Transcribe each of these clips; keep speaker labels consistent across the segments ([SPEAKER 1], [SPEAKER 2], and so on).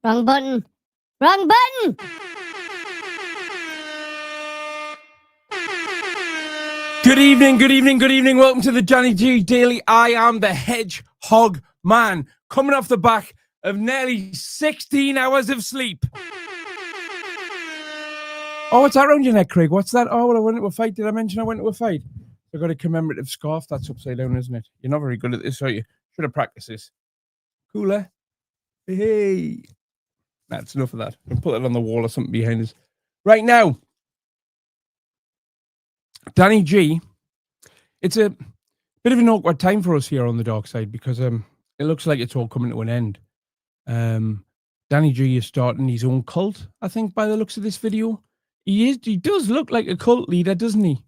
[SPEAKER 1] Wrong button. Wrong button!
[SPEAKER 2] Good evening, good evening, good evening. Welcome to the Danny G Daily. I am the Hedgehog Man, coming off the back of nearly 16 hours of sleep. Oh, what's that around your neck, Craig? What's that? Oh, well, I went to a fight. Did I mention I went to a fight? I got a commemorative scarf. That's upside down, isn't it? You're not very good at this, are you? Should have practiced this. Cooler. Hey. That's enough of that. I'll put it on the wall or something behind us. Right now, Danny G, it's a bit of an awkward time for us here on the dark side because it looks like it's all coming to an end. Danny G is starting his own cult, I think, by the looks of this video. He does look like a cult leader, doesn't he?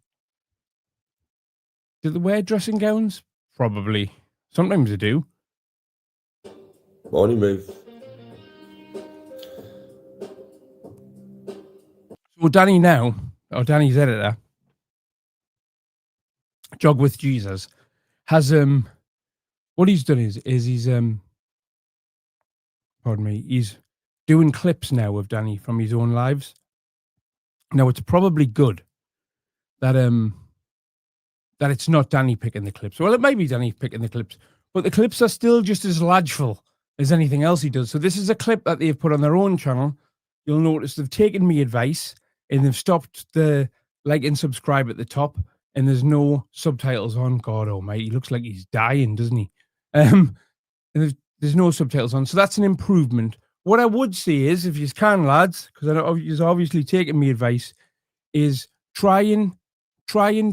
[SPEAKER 2] Do they wear dressing gowns? Probably. Sometimes they do.
[SPEAKER 3] Morning move.
[SPEAKER 2] So Danny now, or Danny's editor, Jog with Jesus, has what he's done is he's pardon me, he's doing clips now of Danny from his own lives. Now it's probably good that that it's not Danny picking the clips. Well, it may be Danny picking the clips, but the clips are still just as lodgeful as anything else he does. So this is a clip that they've put on their own channel. You'll notice they've taken me advice and they've stopped the like and subscribe at the top, and there's no subtitles on. God almighty, he looks like he's dying, doesn't he? And there's no subtitles on, so that's an improvement. What I would say is, if you can, lads, because I know you've obviously taken me advice, is try and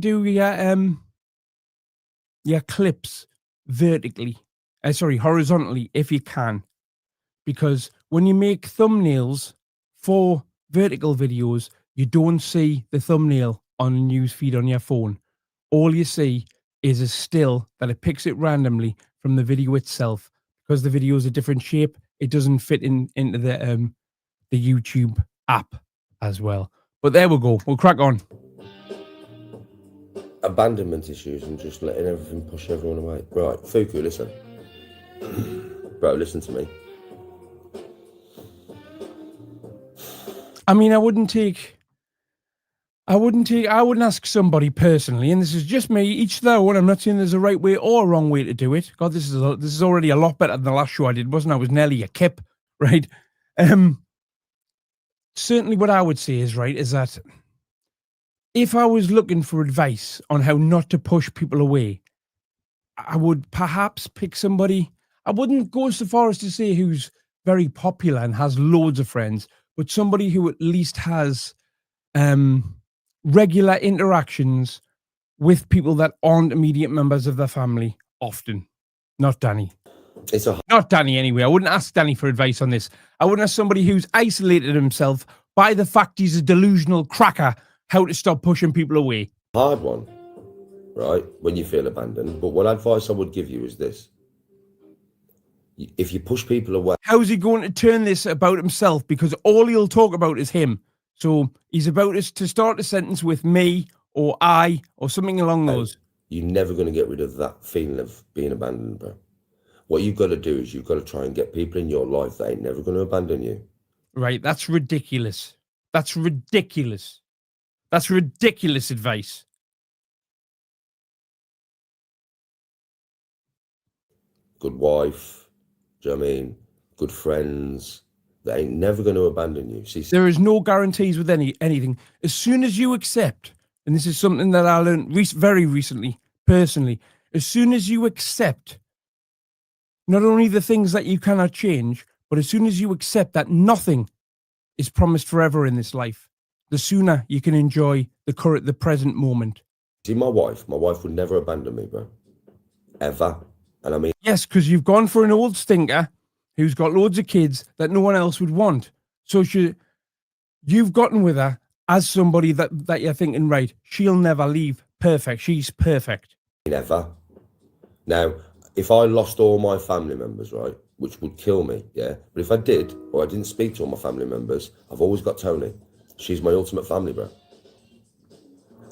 [SPEAKER 2] do your clips vertically, horizontally if you can, because when you make thumbnails for vertical videos, you don't see the thumbnail on a news feed on your phone. All you see is a still that it picks it randomly from the video itself. Because the video is a different shape, it doesn't fit into the YouTube app as well. But there we go. We'll crack on.
[SPEAKER 3] Abandonment issues and just letting everything push everyone away. Right, Fuku, listen. Bro, listen to me.
[SPEAKER 2] I mean, I wouldn't ask somebody personally, and this is just me, each their own. I'm not saying there's a right way or a wrong way to do it. God, this is already a lot better than the last show I did, wasn't I? I was nearly a kip, right? Certainly what I would say is, right, is that if I was looking for advice on how not to push people away, I would perhaps pick somebody. I wouldn't go so far as to say who's very popular and has loads of friends, but somebody who at least has regular interactions with people that aren't immediate members of their family often. Not Danny. Not Danny anyway. I wouldn't ask Danny for advice on this. I wouldn't ask somebody who's isolated himself by the fact he's a delusional cracker how to stop pushing people away.
[SPEAKER 3] Hard one, right, when you feel abandoned. But what advice I would give you is this. If you push people away...
[SPEAKER 2] How's he going to turn this about himself? Because all he'll talk about is him. So he's about to start a sentence with me or I or something along those.
[SPEAKER 3] You're never going to get rid of that feeling of being abandoned, bro. What you've got to do is you've got to try and get people in your life that ain't never going to abandon you.
[SPEAKER 2] Right, that's ridiculous. That's ridiculous. That's ridiculous advice.
[SPEAKER 3] Good wife, do you know what I mean? Good friends. They ain't never going to abandon you. See,
[SPEAKER 2] there is no guarantees with anything. As soon as you accept, and this is something that I learned very recently, personally, as soon as you accept not only the things that you cannot change, but as soon as you accept that nothing is promised forever in this life, the sooner you can enjoy the present moment.
[SPEAKER 3] See, my wife would never abandon me, bro. Ever. And I mean...
[SPEAKER 2] Yes, because you've gone for an old stinker who's got loads of kids that no one else would want. So you've gotten with her as somebody that you're thinking, right, she'll never leave. Perfect. She's perfect.
[SPEAKER 3] Never. Now, if I lost all my family members, right, which would kill me, yeah? But if I did, or I didn't speak to all my family members, I've always got Tony. She's my ultimate family, bro.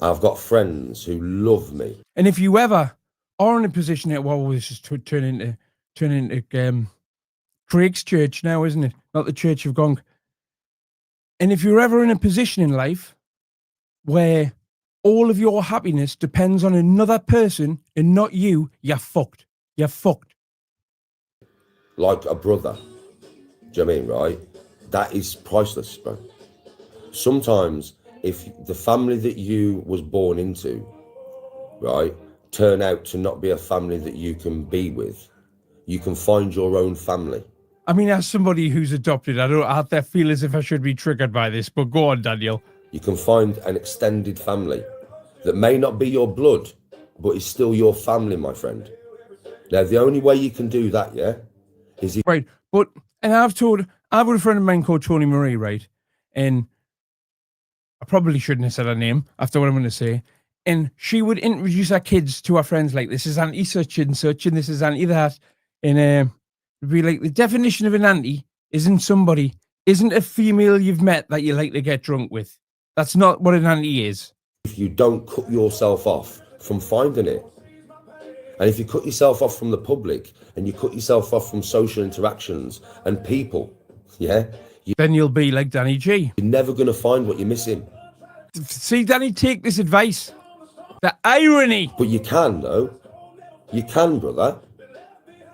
[SPEAKER 3] I've got friends who love me.
[SPEAKER 2] And if you ever are in a position that, well, this is turn into Drake's church now, isn't it? Not the Church of Gonk. And if you're ever in a position in life where all of your happiness depends on another person and not you, you're fucked. You're fucked.
[SPEAKER 3] Like a brother. Do you know what I mean, right? That is priceless, bro. Sometimes if the family that you was born into, right, turn out to not be a family that you can be with, you can find your own family.
[SPEAKER 2] I mean, as somebody who's adopted, I have to feel as if I should be triggered by this, but go on, Daniel.
[SPEAKER 3] You can find an extended family that may not be your blood, but is still your family, my friend. Now, the only way you can do that, yeah, is if...
[SPEAKER 2] Right, but, and I've got a friend of mine called Tony Marie, right? And I probably shouldn't have said her name after what I'm going to say. And she would introduce her kids to her friends like, this is Auntie such, and this is Auntie that. And it'd be like, the definition of an auntie isn't a female you've met that you like to get drunk with. That's not what an auntie is.
[SPEAKER 3] If you don't cut yourself off from finding it, and if you cut yourself off from the public, and you cut yourself off from social interactions and people, yeah,
[SPEAKER 2] then you'll be like Danny G.
[SPEAKER 3] You're never going to find what you're missing.
[SPEAKER 2] See, Danny, take this advice. The irony.
[SPEAKER 3] But you can, though. You can, brother.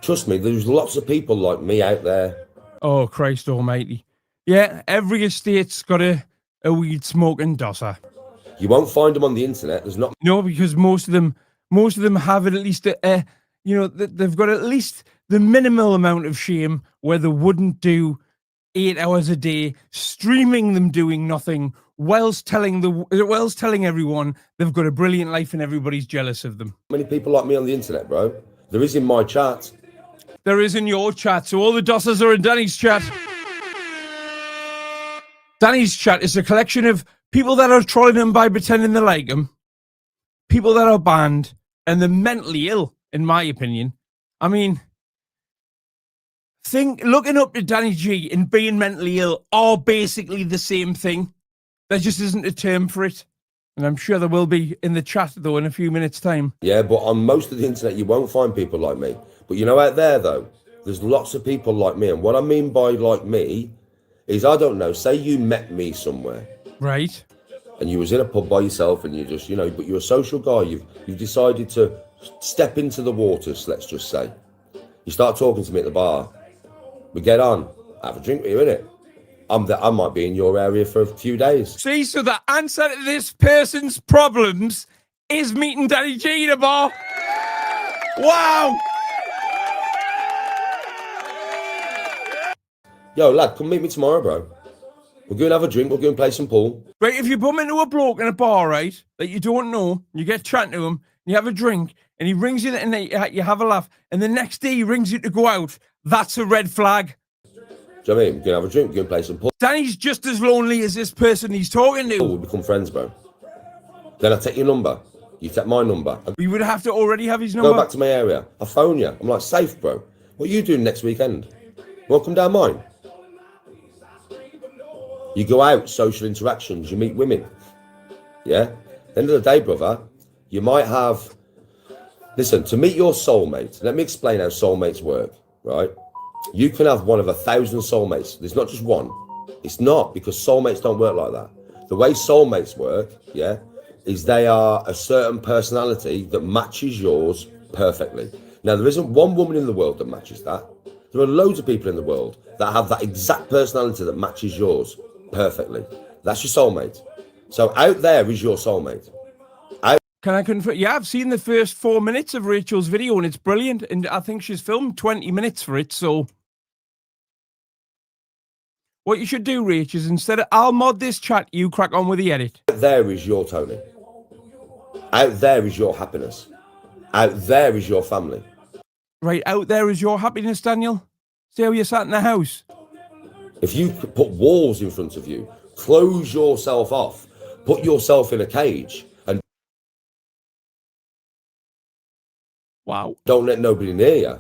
[SPEAKER 3] Trust me, there's lots of people like me out there.
[SPEAKER 2] Oh, Christ almighty. Yeah, every estate's got a weed smoking dosser.
[SPEAKER 3] You won't find them on the internet. There's not.
[SPEAKER 2] No, because most of them have at least they've got at least the minimal amount of shame where they wouldn't do 8 hours a day streaming them doing nothing whilst telling everyone they've got a brilliant life and everybody's jealous of them.
[SPEAKER 3] Many people like me on the internet, bro. There is in my chat.
[SPEAKER 2] There is in your chat, so all the dossers are in Danny's chat. Danny's chat is a collection of people that are trolling him by pretending they like him, people that are banned, and the mentally ill, in my opinion. I mean, looking up to Danny G and being mentally ill are basically the same thing. There just isn't a term for it. And I'm sure there will be in the chat, though, in a few minutes' time.
[SPEAKER 3] Yeah, but on most of the internet, you won't find people like me. But you know, out there, though, there's lots of people like me. And what I mean by like me is, I don't know, say you met me somewhere.
[SPEAKER 2] Right.
[SPEAKER 3] And you was in a pub by yourself and you just, but you're a social guy. You've decided to step into the waters, let's just say. You start talking to me at the bar. We get on, have a drink with you, innit? I might be in your area for a few days.
[SPEAKER 2] See, so the answer to this person's problems is meeting Danny G in a bar. Wow.
[SPEAKER 3] Yo, lad, come meet me tomorrow, bro. We'll go and have a drink. We'll go and play some pool.
[SPEAKER 2] Right, if you bump into a bloke in a bar, right, that you don't know, you get chatting to him, you have a drink, and he rings you, and you have a laugh, and the next day he rings you to go out, that's a red flag.
[SPEAKER 3] Do you know what I mean? We're going to have a drink, we're going to play some pool.
[SPEAKER 2] Danny's just as lonely as this person he's talking to.
[SPEAKER 3] We'll become friends, bro. Then I take your number. You take my number.
[SPEAKER 2] We would have to already have his number.
[SPEAKER 3] Go back to my area. I phone you. I'm like, safe, bro. What are you doing next weekend? Want to come down mine? You go out, social interactions, you meet women. Yeah? At the end of the day, brother, you might have... Listen, to meet your soulmate, let me explain how soulmates work, right? You can have one of 1,000 soulmates. There's not just one. It's not, because soulmates don't work like that. The way soulmates work, yeah, is they are a certain personality that matches yours perfectly. Now, there isn't one woman in the world that matches that. There are loads of people in the world that have that exact personality that matches yours perfectly. That's your soulmate. So out there is your soulmate.
[SPEAKER 2] Can I confirm? Yeah, I've seen the first 4 minutes of Rachel's video and it's brilliant. And I think she's filmed 20 minutes for it. So what you should do, Rach, is instead of I'll mod this chat, you crack on with the edit.
[SPEAKER 3] Out there is your Tony. Out there is your happiness. Out there is your family.
[SPEAKER 2] Right, out there is your happiness, Daniel. See how you sat in the house?
[SPEAKER 3] If you put walls in front of you, close yourself off, put yourself in a cage, and
[SPEAKER 2] wow,
[SPEAKER 3] don't let nobody near you,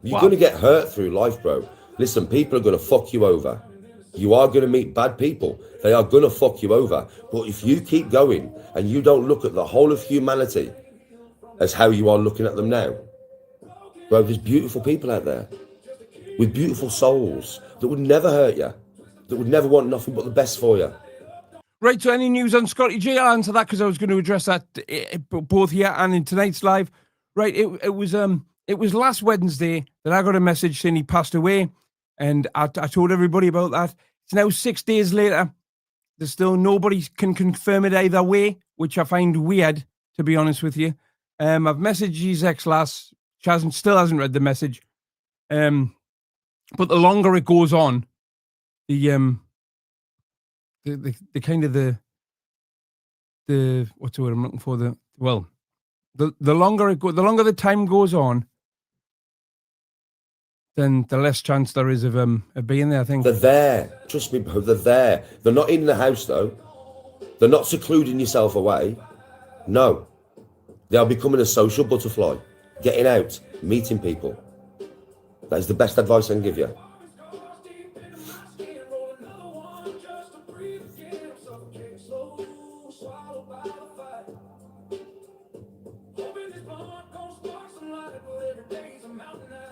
[SPEAKER 3] you're going to get hurt through life, bro. Listen, people are going to fuck you over. You are going to meet bad people. They are going to fuck you over. But if you keep going and you don't look at the whole of humanity as how you are looking at them now, bro, there's beautiful people out there. with beautiful souls that would never hurt you, that would never want nothing but the best for you.
[SPEAKER 2] Right, so any news on Scotty G? I'll answer that because I was going to address that both here and in tonight's live. Right, it was last Wednesday that I got a message saying he passed away, and I told everybody about that. It's now 6 days later. There's still nobody can confirm it either way, which I find weird, to be honest with you. I've messaged his ex-lass. She still hasn't read the message. But the longer it goes on, the kind of the what's the word I'm looking for? The longer the time goes on, then the less chance there is of being there, I think.
[SPEAKER 3] They're there. Trust me, bro, they're there. They're not in the house, though. They're not secluding yourself away. No. They are becoming a social butterfly. Getting out, meeting people. That is the best advice I can give you.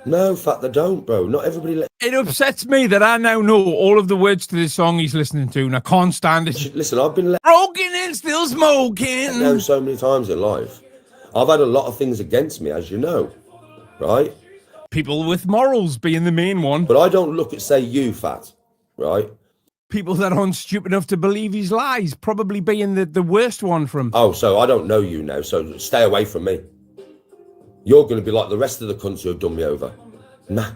[SPEAKER 3] No, fact, they don't, bro. Not everybody.
[SPEAKER 2] It upsets me that I now know all of the words to this song he's listening to, and I can't stand it.
[SPEAKER 3] Listen, I've been
[SPEAKER 2] broken and still smoking.
[SPEAKER 3] Down so many times in life. I've had a lot of things against me, as you know, right?
[SPEAKER 2] People with morals being the main one.
[SPEAKER 3] But I don't look at, say, you, fat, right?
[SPEAKER 2] People that aren't stupid enough to believe his lies, probably being the worst one from.
[SPEAKER 3] Oh, so I don't know you now, so stay away from me. You're going to be like the rest of the cunts who have done me over. Nah.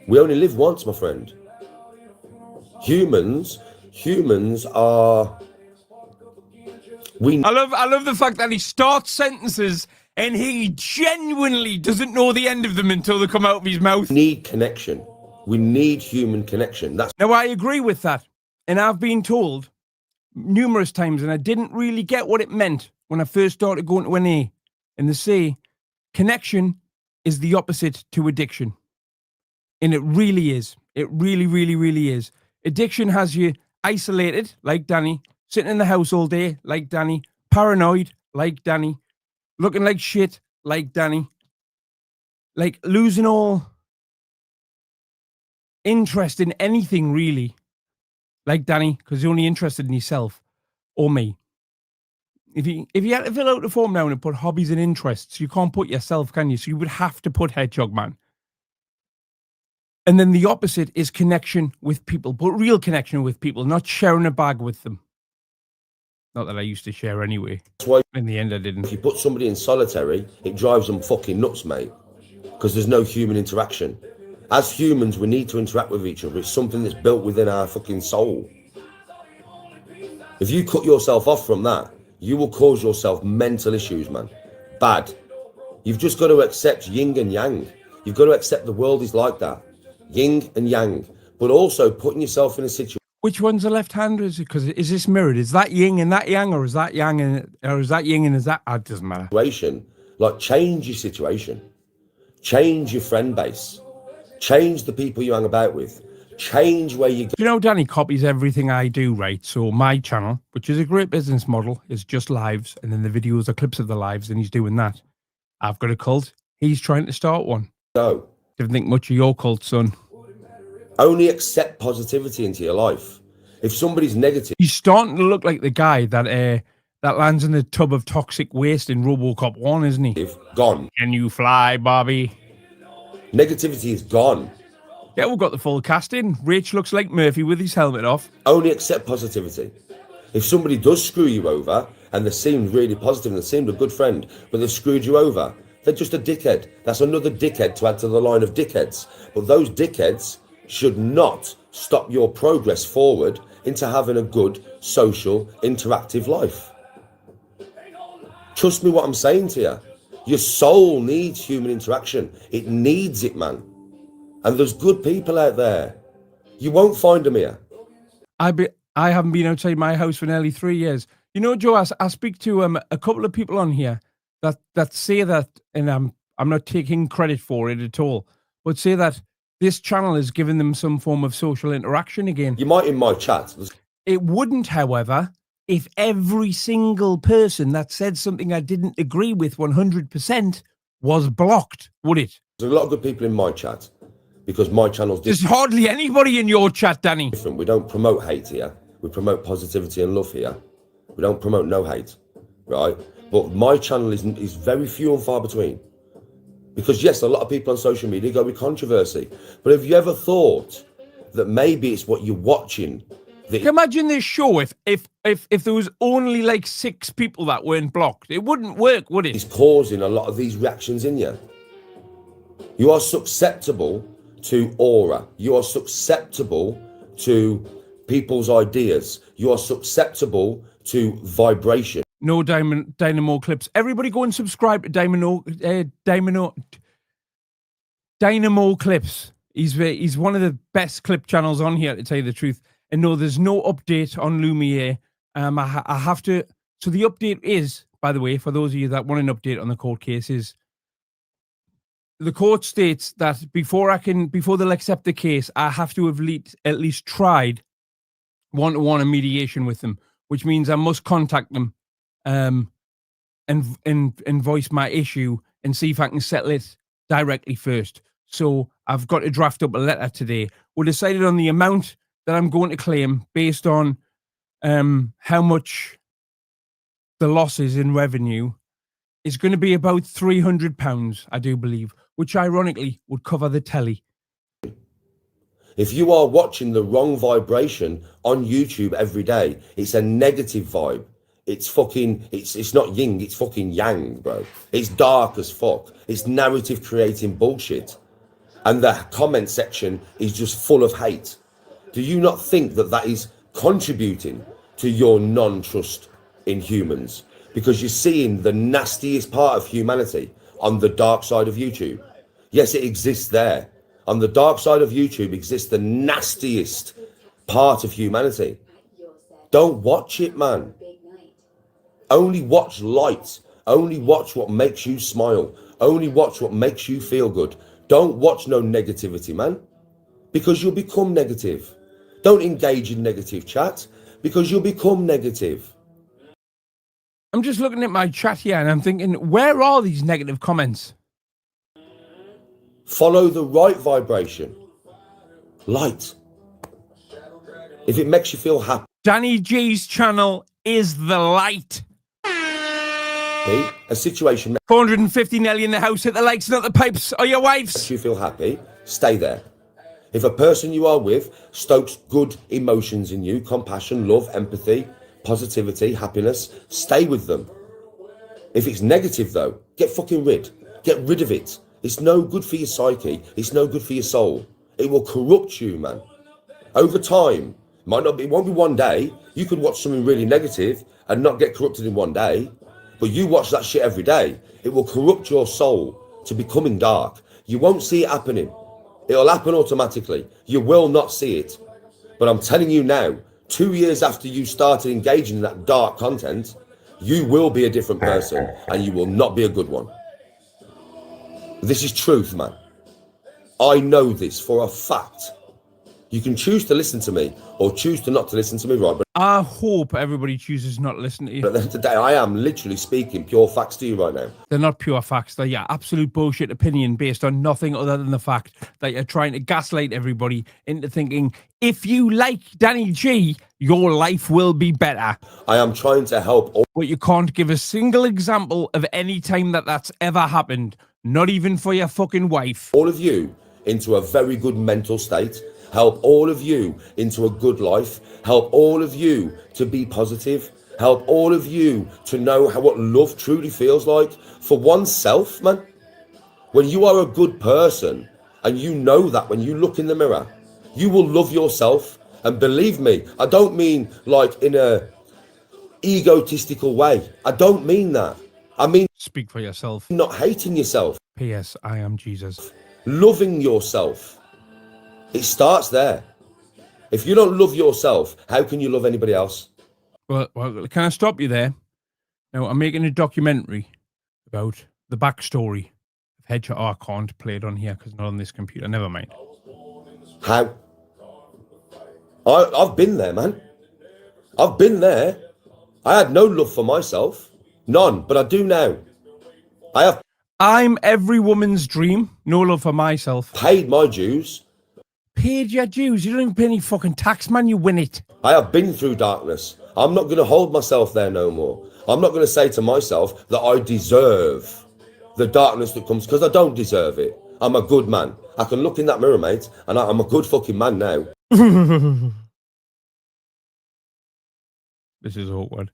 [SPEAKER 3] We only live once, my friend. Humans are...
[SPEAKER 2] I love the fact that he starts sentences and he genuinely doesn't know the end of them until they come out of his mouth.
[SPEAKER 3] We need connection. We need human connection.
[SPEAKER 2] Now, I agree with that. And I've been told numerous times, and I didn't really get what it meant when I first started going to NA. And they say, connection is the opposite to addiction. And it really is. It really, really, really is. Addiction has you isolated, like Danny, sitting in the house all day, like Danny, paranoid, like Danny, looking like shit, like Danny, like losing all interest in anything, really, like Danny, because he's only interested in himself or me. If you had to fill out the form now and put hobbies and interests, you can't put yourself, can you? So you would have to put Hedgehog Man. And then the opposite is connection with people, but real connection with people, not sharing a bag with them. Not that I used to share anyway.
[SPEAKER 3] That's why
[SPEAKER 2] in the end I didn't.
[SPEAKER 3] If you put somebody in solitary, it drives them fucking nuts, mate. Because there's no human interaction. As humans, we need to interact with each other. It's something that's built within our fucking soul. If you cut yourself off from that, you will cause yourself mental issues, man. Bad. You've just got to accept yin and yang. You've got to accept the world is like that. Yin and yang. But also putting yourself in a situation.
[SPEAKER 2] Which one's the left hand? Is it because is this mirrored? Is that yin and that yang, or is that yang and or is that yin and is that? It doesn't matter.
[SPEAKER 3] Like change your situation, change your friend base, change the people you hang about with, change where you go.
[SPEAKER 2] You know, Danny copies everything I do, right? So my channel, which is a great business model, is just lives, and then the videos are clips of the lives, and he's doing that. I've got a cult. He's trying to start one.
[SPEAKER 3] No,
[SPEAKER 2] didn't think much of your cult, son.
[SPEAKER 3] Only accept positivity into your life. If somebody's negative...
[SPEAKER 2] He's starting to look like the guy that lands in the tub of toxic waste in RoboCop 1, isn't he?
[SPEAKER 3] Gone.
[SPEAKER 2] Can you fly, Bobby?
[SPEAKER 3] Negativity is gone.
[SPEAKER 2] Yeah, we've got the full cast in. Rach looks like Murphy with his helmet off.
[SPEAKER 3] Only accept positivity. If somebody does screw you over, and they seem really positive and they seem a good friend, but they've screwed you over, they're just a dickhead. That's another dickhead to add to the line of dickheads. But those dickheads should not stop your progress forward into having a good, social, interactive life. Trust me what I'm saying to you. Your soul needs human interaction. It needs it, man. And there's good people out there. You won't find them here.
[SPEAKER 2] I haven't been outside my house for nearly 3 years. You know, Joe, I speak to a couple of people on here that say that, and I'm not taking credit for it at all, but say that this channel has given them some form of social interaction again.
[SPEAKER 3] You might in my chat.
[SPEAKER 2] It wouldn't, however, if every single person that said something I didn't agree with 100% was blocked, would it?
[SPEAKER 3] There's a lot of good people in my chat. because my channel's
[SPEAKER 2] There's hardly anybody in your chat, Danny.
[SPEAKER 3] different. We don't promote hate here. We promote positivity and love here. We don't promote no hate, right? But my channel is very few and far between. Because yes, a lot of people on social media go with controversy. But have you ever thought that maybe it's what you're watching?
[SPEAKER 2] Can you imagine this show if there was only like 6 people that weren't blocked? It wouldn't work, would it?
[SPEAKER 3] Is causing a lot of these reactions in you. You are susceptible to aura. You are susceptible to people's ideas. You are susceptible to vibration.
[SPEAKER 2] No Dynamo clips. Everybody go and subscribe to Dynamo clips. He's one of the best clip channels on here, to tell you the truth. And no, there's no update on Lumiere. I have to. So the update is, by the way, for those of you that want an update on the court cases, the court states that before they'll accept the case, I have to have at least tried one-to-one mediation with them, which means I must contact them and voice my issue and see if I can settle it directly first. So I've got to draft up a letter today. We decided on the amount that I'm going to claim based on how much the losses in revenue is going to be about £300, I do believe, which ironically would cover the telly.
[SPEAKER 3] If you are watching the wrong vibration on YouTube every day, it's a negative vibe. It's not yin, it's fucking yang, bro. It's dark as fuck. It's narrative creating bullshit. And the comment section is just full of hate. Do you not think that that is contributing to your non-trust in humans? Because you're seeing the nastiest part of humanity on the dark side of YouTube. Yes, it exists there. On the dark side of YouTube exists the nastiest part of humanity. Don't watch it, man. Only watch light. Only watch what makes you smile. Only watch what makes you feel good. Don't watch no negativity, man. Because you'll become negative. Don't engage in negative chat because you'll become negative.
[SPEAKER 2] I'm just looking at my chat here and I'm thinking, where are these negative comments?
[SPEAKER 3] Follow the right vibration. Light. If it makes you feel happy.
[SPEAKER 2] Danny G's channel is the light.
[SPEAKER 3] A situation
[SPEAKER 2] 450 Nelly in the house. Hit the likes, not the pipes. Are your wives?
[SPEAKER 3] makes you feel happy. Stay there. If a person you are with stokes good emotions in you, compassion, love, empathy, positivity, happiness, stay with them. If it's negative though, get rid of it. It's no good for your psyche. It's no good for your soul. It will corrupt you, man. Over time, it won't be one day. You could watch something really negative and not get corrupted in one day. But you watch that shit every day. It will corrupt your soul to becoming dark. You won't see it happening. It'll happen automatically. You will not see it. But I'm telling you now, 2 years after you started engaging in that dark content, you will be a different person and you will not be a good one. This is truth, man. I know this for a fact. You can choose to listen to me or choose to not to listen to me, right? But
[SPEAKER 2] I hope everybody chooses not to listen to you.
[SPEAKER 3] at the end of the day, I am literally speaking pure facts to you right now.
[SPEAKER 2] They're not pure facts. They're your absolute bullshit opinion based on nothing other than the fact that you're trying to gaslight everybody into thinking if you like Danny G, your life will be better.
[SPEAKER 3] I am trying to help all
[SPEAKER 2] But you can't give a single example of any time that that's ever happened. Not even for your fucking wife.
[SPEAKER 3] of you into a very good mental state, help all of you into a good life, help all of you to be positive, help all of you to know what love truly feels like for oneself, man. When you are a good person and you know that when you look in the mirror, you will love yourself. And believe me, I don't mean like in a egotistical way. I don't mean that. I mean,
[SPEAKER 2] Speak for yourself.
[SPEAKER 3] not hating yourself,
[SPEAKER 2] P.S. I am Jesus.
[SPEAKER 3] loving yourself. It starts there. If you don't love yourself, how can you love anybody else?
[SPEAKER 2] Well, can I stop you there? Now, I'm making a documentary about the backstory of Hedgehog. Oh, I can't play it on here because not on this computer. Never mind.
[SPEAKER 3] How? I've been there, man. I've been there. I had no love for myself. None, but I do now.
[SPEAKER 2] I'm every woman's dream. No love for myself.
[SPEAKER 3] Paid my dues.
[SPEAKER 2] Paid your dues. You don't even pay any fucking tax, man. You win it.
[SPEAKER 3] I have been through darkness. I'm not going to hold myself there no more. I'm not going to say to myself that I deserve the darkness that comes, because I don't deserve it. I'm a good man. I can look in that mirror, mate, and I'm a good fucking man now.
[SPEAKER 2] This is awkward.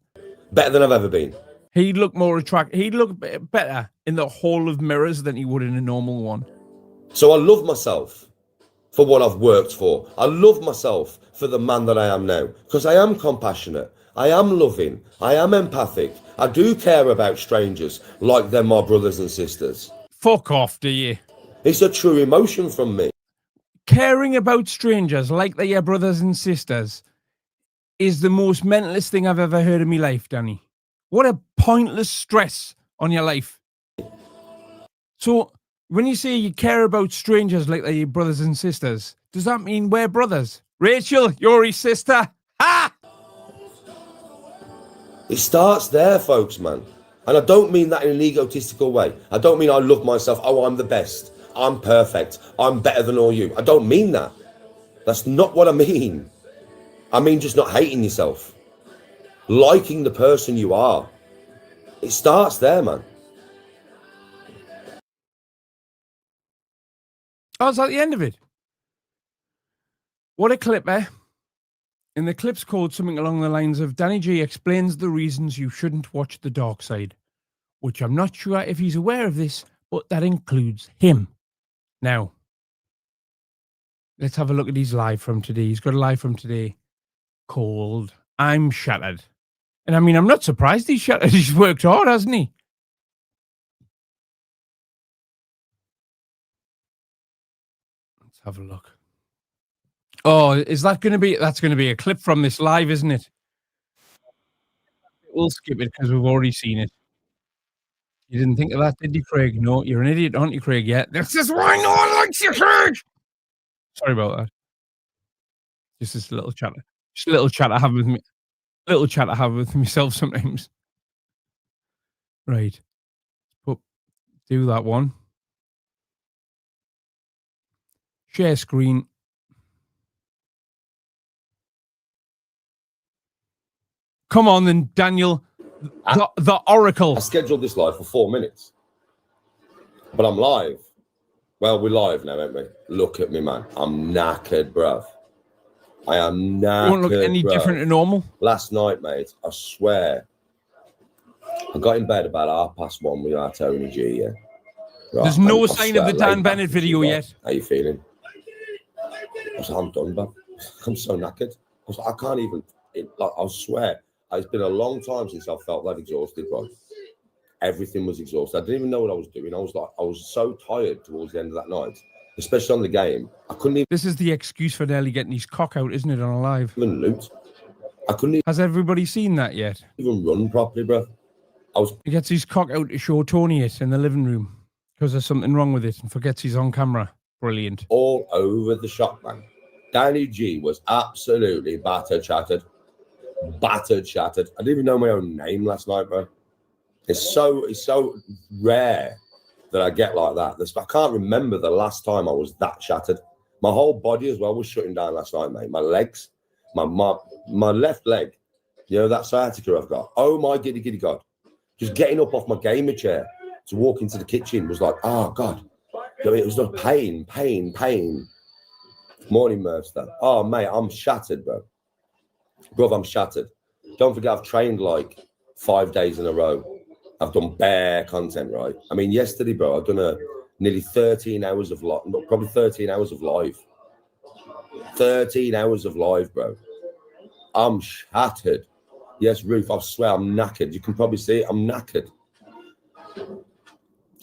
[SPEAKER 3] Better than I've ever been.
[SPEAKER 2] He'd look more attractive. He'd look better in the hall of mirrors than he would in a normal one.
[SPEAKER 3] So I love myself for what I've worked for. I love myself for the man that I am now, because I am compassionate. I am loving. I am empathic. I do care about strangers like they're my brothers and sisters.
[SPEAKER 2] Fuck off, do you?
[SPEAKER 3] It's a true emotion from me.
[SPEAKER 2] Caring about strangers like they're your brothers and sisters is the most mentalist thing I've ever heard in my life, Danny. What a pointless stress on your life. So, when you say you care about strangers like they're your brothers and sisters, does that mean we're brothers? Rachel, you're his sister. Ha!
[SPEAKER 3] It starts there, folks, man. And I don't mean that in an egotistical way. I don't mean I love myself. Oh, I'm the best. I'm perfect. I'm better than all you. I don't mean that. That's not what I mean. I mean just not hating yourself. Liking the person you are. It starts there, man.
[SPEAKER 2] Oh, it's at the end of it. What a clip, eh? And the clip's called something along the lines of Danny G explains the reasons you shouldn't watch The Dark Side, which I'm not sure if he's aware of this, but that includes him. Now, let's have a look at his live from today. He's got a live from today called I'm Shattered. And I mean, I'm not surprised he's shattered. He's worked hard, hasn't he? Let's have a look. Oh, is that going to be... That's going to be a clip from this live, isn't it? We'll skip it because we've already seen it. You didn't think of that, did you, Craig? No, you're an idiot, aren't you, Craig? Yeah. This is why no one likes you, Craig! Sorry about that. Just this little chat. Just a little chat I have with me. Little chat I have with myself sometimes. Right. Do that one. Share screen. Come on then, Daniel. The Oracle.
[SPEAKER 3] I scheduled this live for 4 minutes. But I'm live. Well, we're live now, aren't we? Look at me, man. I'm knackered, bruv. I am knackered.
[SPEAKER 2] You won't look any different than normal?
[SPEAKER 3] Last night, mate, I swear. I got in bed about 1:30 with our Tony G, yeah. Right,
[SPEAKER 2] there's no sign of the Dan Bennett video yet.
[SPEAKER 3] How you feeling? I was like, I'm done, bruv. I'm so knackered. I was like, I can't even, I swear, it's been a long time since I felt that exhausted, bro. Everything was exhausted. I didn't even know what I was doing. I was so tired towards the end of that night, especially on the game. I couldn't even.
[SPEAKER 2] This is the excuse for nearly getting his cock out, isn't it, on a live?
[SPEAKER 3] Even loot. I couldn't even.
[SPEAKER 2] Has everybody seen that yet?
[SPEAKER 3] Even run properly, bro.
[SPEAKER 2] He gets his cock out to show Tony it in the living room because there's something wrong with it and forgets he's on camera. Brilliant.
[SPEAKER 3] All over the shop, man. Danny G was absolutely battered, shattered. Battered, shattered. I didn't even know my own name last night, bro. It's so rare that I get like that. I can't remember the last time I was that shattered. My whole body as well was shutting down last night, mate. My legs, my left leg, you know, that sciatica I've got. Oh my giddy God. Just getting up off my gamer chair to walk into the kitchen was like, oh God. I mean, it was just pain. Morning, Merster. Oh, mate, I'm shattered, bro. Bro, I'm shattered. Don't forget, I've trained like 5 days in a row. I've done bare content, right? I mean, yesterday, bro, I've done nearly 13 hours of live, probably 13 hours of live. 13 hours of live, bro. I'm shattered. Yes, Ruth, I swear I'm knackered. You can probably see it. I'm knackered.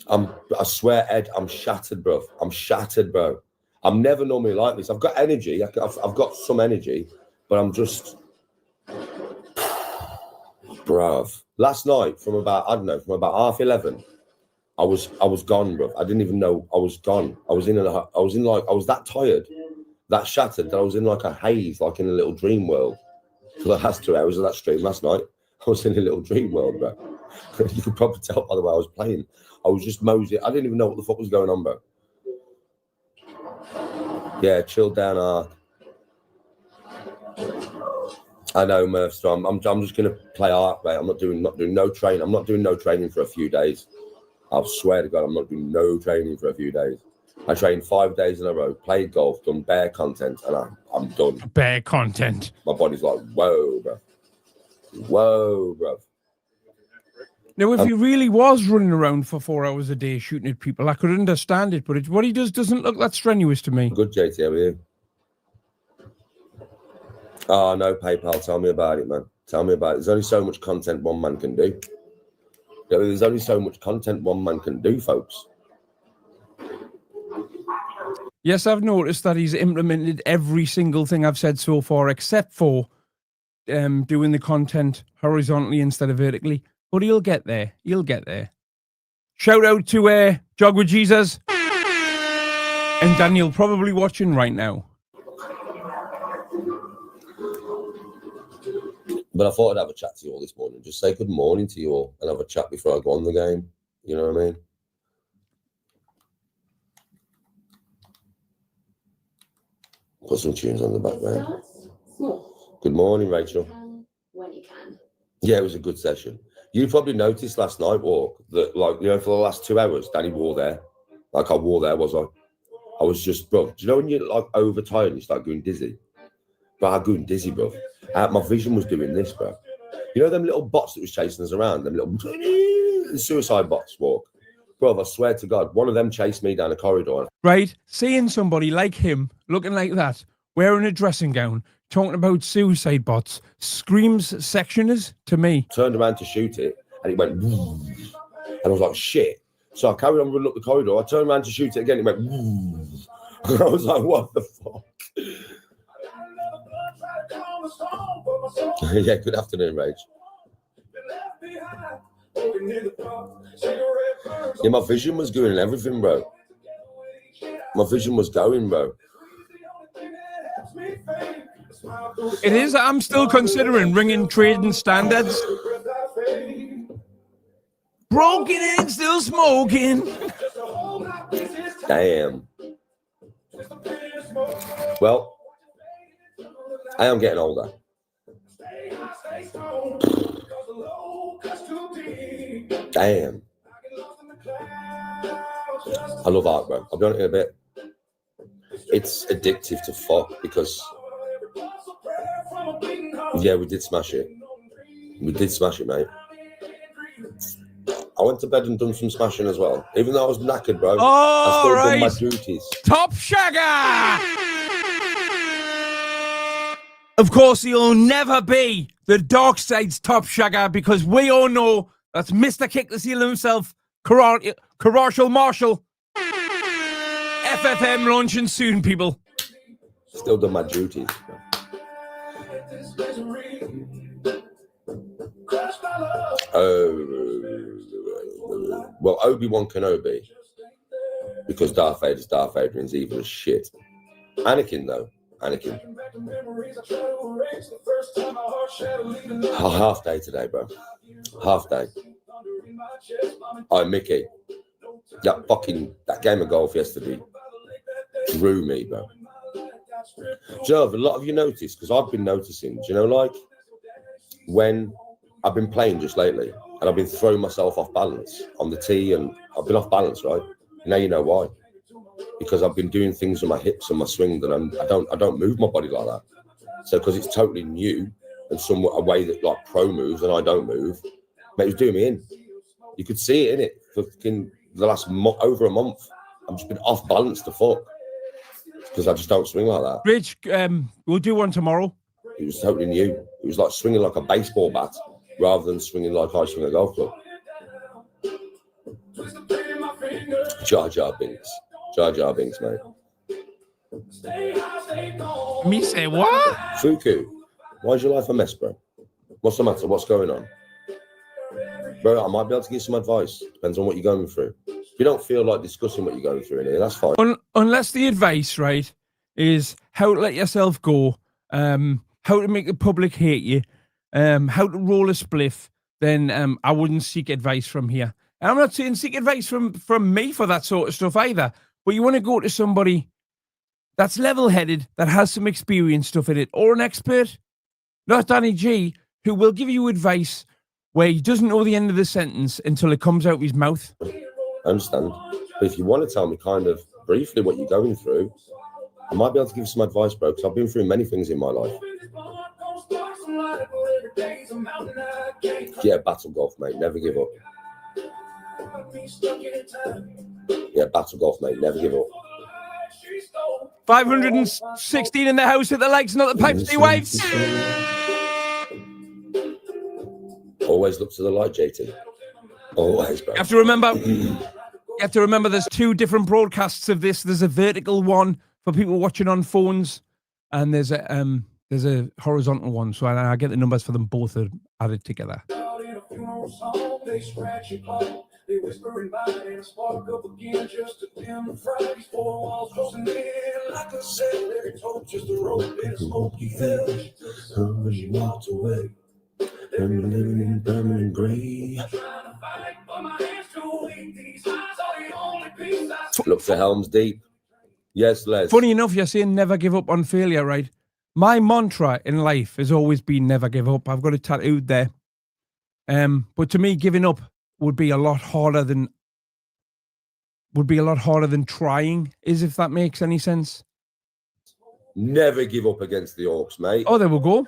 [SPEAKER 3] I swear, Ed, I'm shattered, bro. I'm shattered, bro. I'm never normally like this. I've got energy. I've got some energy, but I'm just, bruv. Last night, from about 11:30, I was gone, bruv. I didn't even know I was gone. I was that tired, that shattered that I was in like a haze, like in a little dream world. For the last 2 hours of that stream last night, I was in a little dream world, bro. You could probably tell by the way I was playing. I was just mosey. I didn't even know what the fuck was going on, bro. Yeah, chill down, Ark. I know, Murph. So I'm just gonna play Ark, mate. I'm not doing no training. I'm not doing no training for a few days. I swear to God, I'm not doing no training for a few days. I trained 5 days in a row, played golf, done bear content, and I'm done.
[SPEAKER 2] Bear content.
[SPEAKER 3] My body's like, whoa, bro. Whoa, bro.
[SPEAKER 2] Now, if he really was running around for 4 hours a day shooting at people, I could understand it, but what he does doesn't look that strenuous to me.
[SPEAKER 3] Good, JT, how are you? Oh, no, PayPal. Tell me about it, man. Tell me about it. There's only so much content one man can do. There's only so much content one man can do, folks.
[SPEAKER 2] Yes, I've noticed that he's implemented every single thing I've said so far, except for doing the content horizontally instead of vertically. But he'll get there. He'll get there. Shout out to Jog with Jesus and Daniel, probably watching right now.
[SPEAKER 3] But I thought I'd have a chat to you all this morning. Just say good morning to you all and have a chat before I go on the game. You know what I mean? Put some tunes on the background. Good morning, Rachel.
[SPEAKER 4] When you can.
[SPEAKER 3] Yeah, it was a good session. You probably noticed last night, Walk, that, like, you know, for the last 2 hours, Danny wore there. Like I wore there, was I? I was just, bro, do you know when you're, like, overtired and you start going dizzy? But I'm going dizzy, bro. My vision was doing this, bro. You know them little bots that was chasing us around? Them little suicide bots, Walk? Bro, I swear to God, one of them chased me down a corridor.
[SPEAKER 2] Right? Seeing somebody like him, looking like that, wearing a dressing gown, talking about suicide bots, screams sectioners to me.
[SPEAKER 3] Turned around to shoot it, and it went, and I was like, shit. So I carried on running up the corridor. I turned around to shoot it again, it went, and I was like, what the fuck? Yeah, good afternoon, Rage. Yeah, my vision was going and everything, bro. My vision was going, bro.
[SPEAKER 2] It is. I'm still considering ringing trading standards. Broken and still smoking.
[SPEAKER 3] Damn. Well, I am getting older. Damn. I love art, bro. I'll be on it in a bit. It's addictive to fuck because, yeah, we did smash it. We did smash it, mate. I went to bed and done some smashing as well. Even though I was knackered, bro. I still done my duties.
[SPEAKER 2] Top Shagger! Of course, he'll never be the Dark Side's Top Shagger because we all know that's Mr. Kick the Seal himself, Carrashal Marshall. FFM launching soon, people.
[SPEAKER 3] Still done my duties. Well, Obi-Wan Kenobi, because Darth Vader's Darth Vader and he's evil as shit. Anakin, though. Anakin. A half day today, bro. Half day. Oh, Mickey. That game of golf yesterday drew me, bro. Do you know, a lot of you noticed, because I've been noticing, do you know, like, when I've been playing just lately, and I've been throwing myself off balance on the tee, and I've been off balance, right? Now you know why. Because I've been doing things with my hips and my swing that I don't move my body like that. So because it's totally new and somewhat a way that like pro moves and I don't move, mate, it was doing me in. You could see it in it for the last over a month. I've just been off balance to fuck because I just don't swing like that.
[SPEAKER 2] Rich, we'll do one tomorrow.
[SPEAKER 3] It was totally new. It was like swinging like a baseball bat rather than swinging like I swing a golf club. Jar Jar Binks. Jar Jar Binks, mate.
[SPEAKER 2] Me say what?
[SPEAKER 3] Fuku, why is your life a mess, bro? What's the matter? What's going on? Bro, I might be able to give some advice. Depends on what you're going through. If you don't feel like discussing what you're going through in here, that's fine.
[SPEAKER 2] Unless the advice, right, is how to let yourself go, how to make the public hate you, how to roll a spliff, then I wouldn't seek advice from here. And I'm not saying seek advice from me for that sort of stuff either. But you want to go to somebody that's level-headed, that has some experience stuff in it, or an expert, not Danny G, who will give you advice where he doesn't know the end of the sentence until it comes out of his mouth.
[SPEAKER 3] I understand. But if you want to tell me kind of briefly what you're going through, I might be able to give you some advice, bro, because I've been through many things in my life. Yeah, battle golf, mate. Never give up. Yeah, battle golf, mate. Never give up.
[SPEAKER 2] 516 in the house at the lakes, not the pipes, they waves.
[SPEAKER 3] Always look to the light, JT. Always, bro.
[SPEAKER 2] You have to remember there's two different broadcasts of this. There's a vertical one for people watching on phones, and there's a horizontal one. So I get the numbers for them both added together.
[SPEAKER 4] They scratch your clock, they whisper and bite and spark up again just to dim the Friday's 4 walls closing in. Like I said, every told just a rope in a smoky village. When she walked away, they were living in Birmingham gray.
[SPEAKER 3] Look for Helm's Deep. Yes, Les.
[SPEAKER 2] Funny enough, you're saying never give up on failure, right? My mantra in life has always been never give up. I've got it tattooed there. But to me, giving up would be a lot harder than trying is, if that makes any sense.
[SPEAKER 3] Never give up against the Orcs, mate.
[SPEAKER 2] Oh, there we go.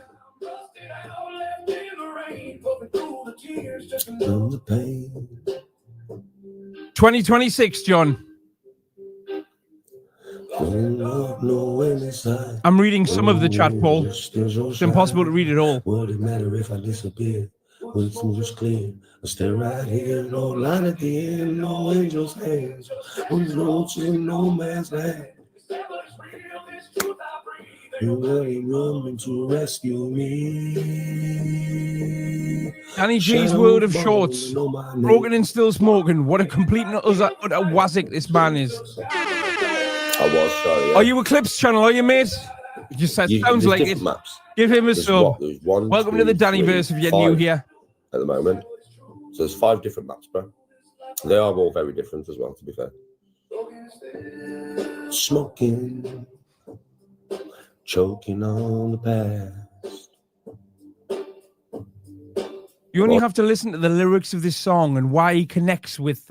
[SPEAKER 2] 2026, John. I'm reading some of the chat, Paul. It's impossible to read it all.
[SPEAKER 4] Would it matter if I disappeared? When it's most clear, I stay right here, no line at the end, no angel's hands, with roads in no man's land. You really running to rescue me.
[SPEAKER 2] Danny G's world of shorts, broken and still smoking. What a complete utter wazzick this man is.
[SPEAKER 3] I was, sorry. Yeah.
[SPEAKER 2] Are you Eclipse channel? Are you, mate? It just sounds like it.
[SPEAKER 3] Maps.
[SPEAKER 2] Give him a sub. Welcome to the Dannyverse if you're new here.
[SPEAKER 3] At the moment. So there's 5 different maps, bro. They are all very different as well, to be fair.
[SPEAKER 4] Smoking, choking on the past.
[SPEAKER 2] You only have to listen to the lyrics of this song and why he connects with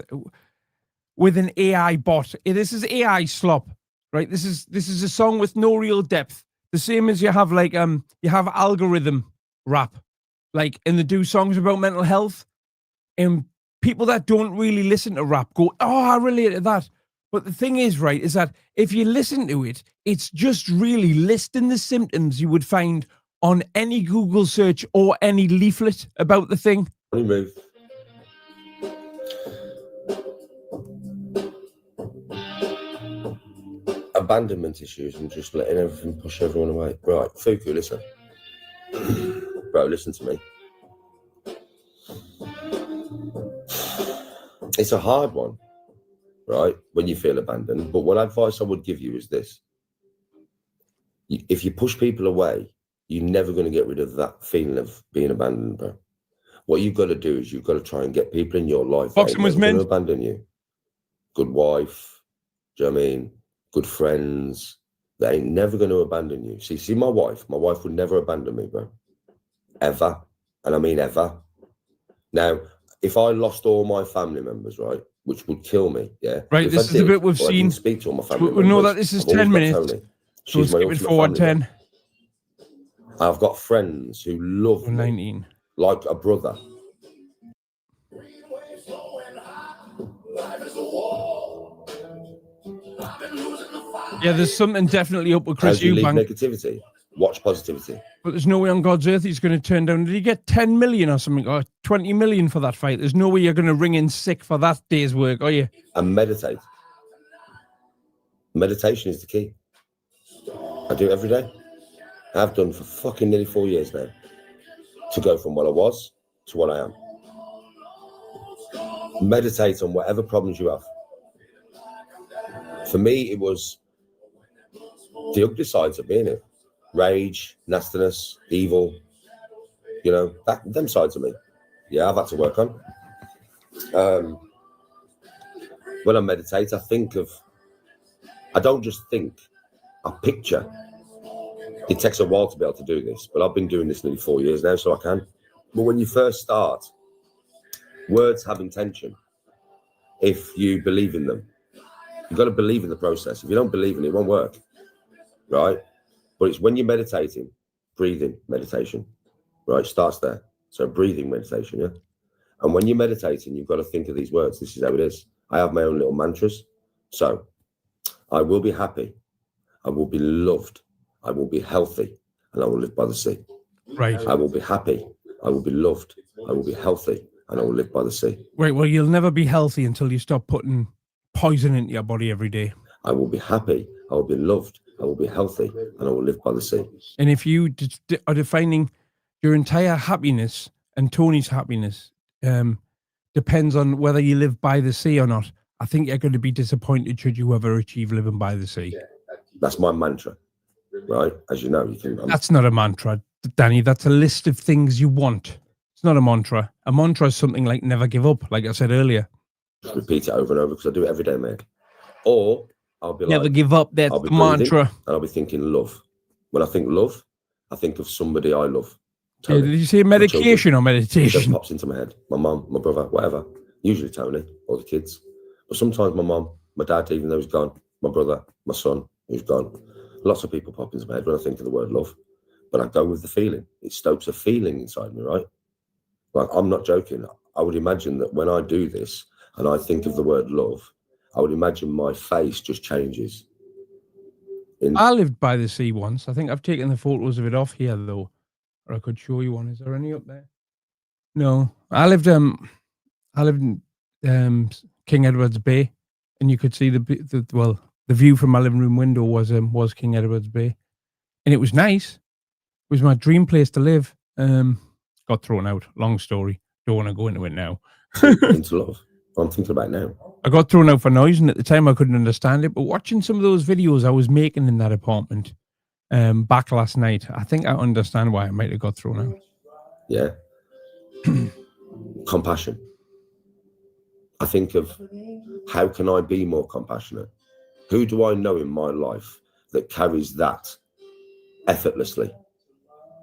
[SPEAKER 2] an AI bot. This is AI slop, right? This is a song with no real depth. The same as you have you have algorithm rap, like, and they do songs about mental health, and people that don't really listen to rap go, oh, I relate to that. But the thing is, right, is that if you listen to it, it's just really listing the symptoms you would find on any Google search or any leaflet about the thing.
[SPEAKER 3] Move. Abandonment issues and just letting everything push everyone away. Right, Fuku, listen. Bro, listen to me. It's a hard one, right, when you feel abandoned. But what advice I would give you is this. If you push people away, you're never going to get rid of that feeling of being abandoned, bro. What you've got to do is you've got to try and get people in your life that ain't going to abandon you. Good wife, do you know what I mean? Good friends, they ain't never going to abandon you. See my wife would never abandon me, bro. Ever. And I mean ever. Now, if I lost all my family members, right, which would kill me, yeah.
[SPEAKER 2] Right, this is the bit we've seen.
[SPEAKER 3] Speak to all my family
[SPEAKER 2] we know that this is 10 minutes.
[SPEAKER 3] So we'll
[SPEAKER 2] skip it forward 10.
[SPEAKER 3] I've got friends who love
[SPEAKER 2] 19.
[SPEAKER 3] Me like a brother.
[SPEAKER 2] Yeah, there's something definitely up with Chris Eubank.
[SPEAKER 3] Negativity, watch positivity.
[SPEAKER 2] But there's no way on God's earth he's going to turn down. Did he get 10 million or something, or 20 million for that fight? There's no way you're going to ring in sick for that day's work, are you?
[SPEAKER 3] And meditate. Meditation is the key. I do it every day. I've done for fucking nearly 4 years now. To go from what I was to what I am. Meditate on whatever problems you have. For me, it was the ugly sides of being it. Rage, nastiness, evil, you know, them sides of me. Yeah, I've had to work on. when I meditate, I don't just think, I picture. It takes a while to be able to do this, but I've been doing this nearly 4 years now, so I can. But when you first start, words have intention if you believe in them. You've got to believe in the process. If you don't believe in it, it won't work, right? But it's when you're meditating, breathing meditation, right? It starts there. So breathing meditation, yeah? And when you're meditating, you've got to think of these words. This is how it is. I have my own little mantras. So I will be happy. I will be loved. I will be healthy. And I will live by the sea.
[SPEAKER 2] Right.
[SPEAKER 3] I will be happy. I will be loved. I will be healthy. And I will live by the sea.
[SPEAKER 2] Right. Well, you'll never be healthy until you stop putting poison into your body every day.
[SPEAKER 3] I will be happy. I will be loved. I will be healthy. And I will live by the sea.
[SPEAKER 2] And if you are defining your entire happiness and Tony's happiness depends on whether you live by the sea or not, I think you're going to be disappointed should you ever achieve living by the sea.
[SPEAKER 3] That's my mantra, right? As you know, you can.
[SPEAKER 2] That's not a mantra, Danny. That's a list of things you want. It's not a mantra. A mantra is something like never give up, like I said earlier.
[SPEAKER 3] Just repeat it over and over because I do it every day, mate. Or I'll be
[SPEAKER 2] never
[SPEAKER 3] like,
[SPEAKER 2] give up. That's
[SPEAKER 3] I'll be
[SPEAKER 2] the mantra.
[SPEAKER 3] And I'll be thinking love. When I think love, I think of somebody I love.
[SPEAKER 2] Yeah, did you say medication or meditation?
[SPEAKER 3] It pops into my head. My mum, my brother, whatever. Usually Tony or the kids. But sometimes my mum, my dad, even though he's gone, my brother, my son, who's gone. Lots of people pop into my head when I think of the word love. But I go with the feeling. It stokes a feeling inside me, right? Like, I'm not joking. I would imagine that when I do this and I think of the word love, I would imagine my face just changes.
[SPEAKER 2] I lived by the sea once. I think I've taken the photos of it off here, though. Or I could show you one. Is there any up there? No. I lived in King Edward's Bay, and you could see the view from my living room window was King Edward's Bay. And it was nice. It was my dream place to live. Got thrown out. Long story. Don't want to go into it now.
[SPEAKER 3] Into love. I'm thinking about it now.
[SPEAKER 2] I got thrown out for noise, and at the time I couldn't understand it. But watching some of those videos I was making in that apartment back last night, I think I understand why I might have got thrown out.
[SPEAKER 3] Yeah. Compassion. I think of how can I be more compassionate? Who do I know in my life that carries that effortlessly?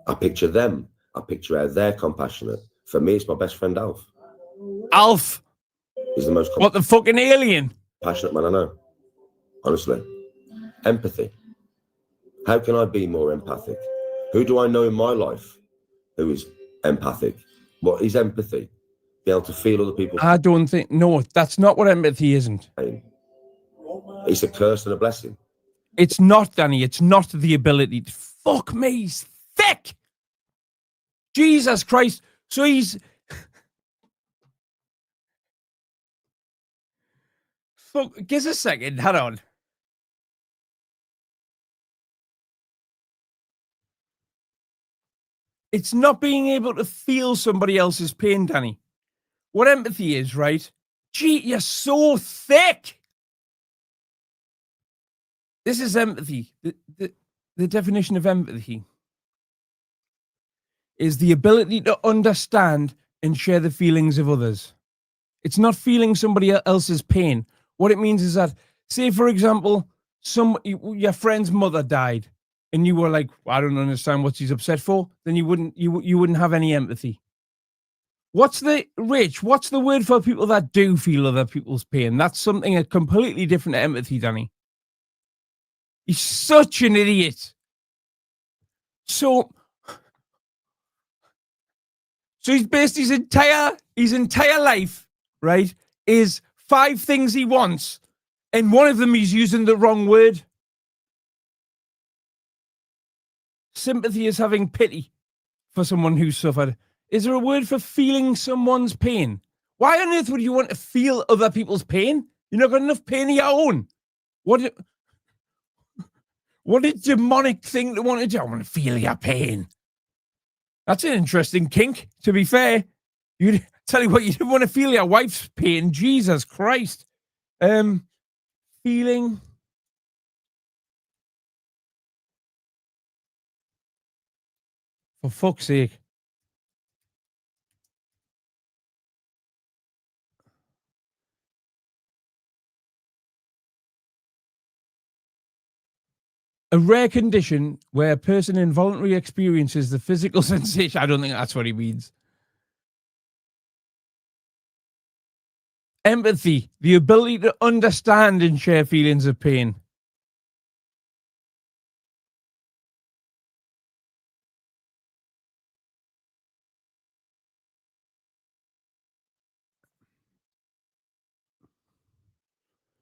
[SPEAKER 3] I picture them. I picture how they're compassionate. For me, it's my best friend, Alf.
[SPEAKER 2] Alf!
[SPEAKER 3] He's the most
[SPEAKER 2] what the fucking alien?
[SPEAKER 3] Passionate man I know. Honestly. Empathy. How can I be more empathic? Who do I know in my life who is empathic? What is empathy? Be able to feel other people.
[SPEAKER 2] I don't think, no, that's not what empathy isn't.
[SPEAKER 3] It's a curse and a blessing.
[SPEAKER 2] It's not, Danny. It's not the ability to, fuck me, he's thick. Jesus Christ. So he's, fuck, give us a second, hold on. It's not being able to feel somebody else's pain, Danny. What empathy is, right? Gee, you're so thick. This is empathy. The definition of empathy is the ability to understand and share the feelings of others. It's not feeling somebody else's pain. What it means is that, say, for example, your friend's mother died, and you were like, I don't understand what she's upset for. Then you wouldn't have any empathy. What's the word for people that do feel other people's pain? That's something completely different to empathy, Danny. He's such an idiot. So he's based his entire life, right, is 5 things he wants, and one of them he's using the wrong word. Sympathy is having pity for someone who's suffered. Is there a word for feeling someone's pain? Why on earth would you want to feel other people's pain? You're not got enough pain of your own. What a demonic thing to want to do. I want to feel your pain. That's an interesting kink, to be fair. You tell you what, you didn't want to feel your wife's pain. Jesus Christ. Feeling. For fuck's sake. A rare condition where a person involuntarily experiences the physical sensation. I don't think that's what he means. Empathy, the ability to understand and share feelings of pain.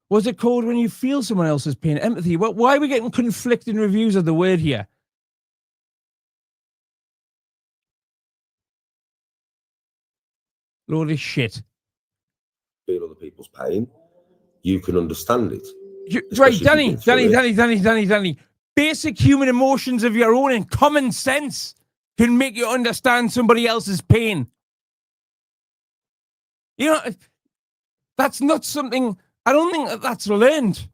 [SPEAKER 2] What's it called when you feel someone else's pain? Empathy. Why are we getting conflicting reviews of the word here? Load of shit.
[SPEAKER 3] Feel other people's pain. You can understand it.
[SPEAKER 2] Right, Danny. Basic human emotions of your own and common sense can make you understand somebody else's pain. You know, that's not something, I don't think that's learned.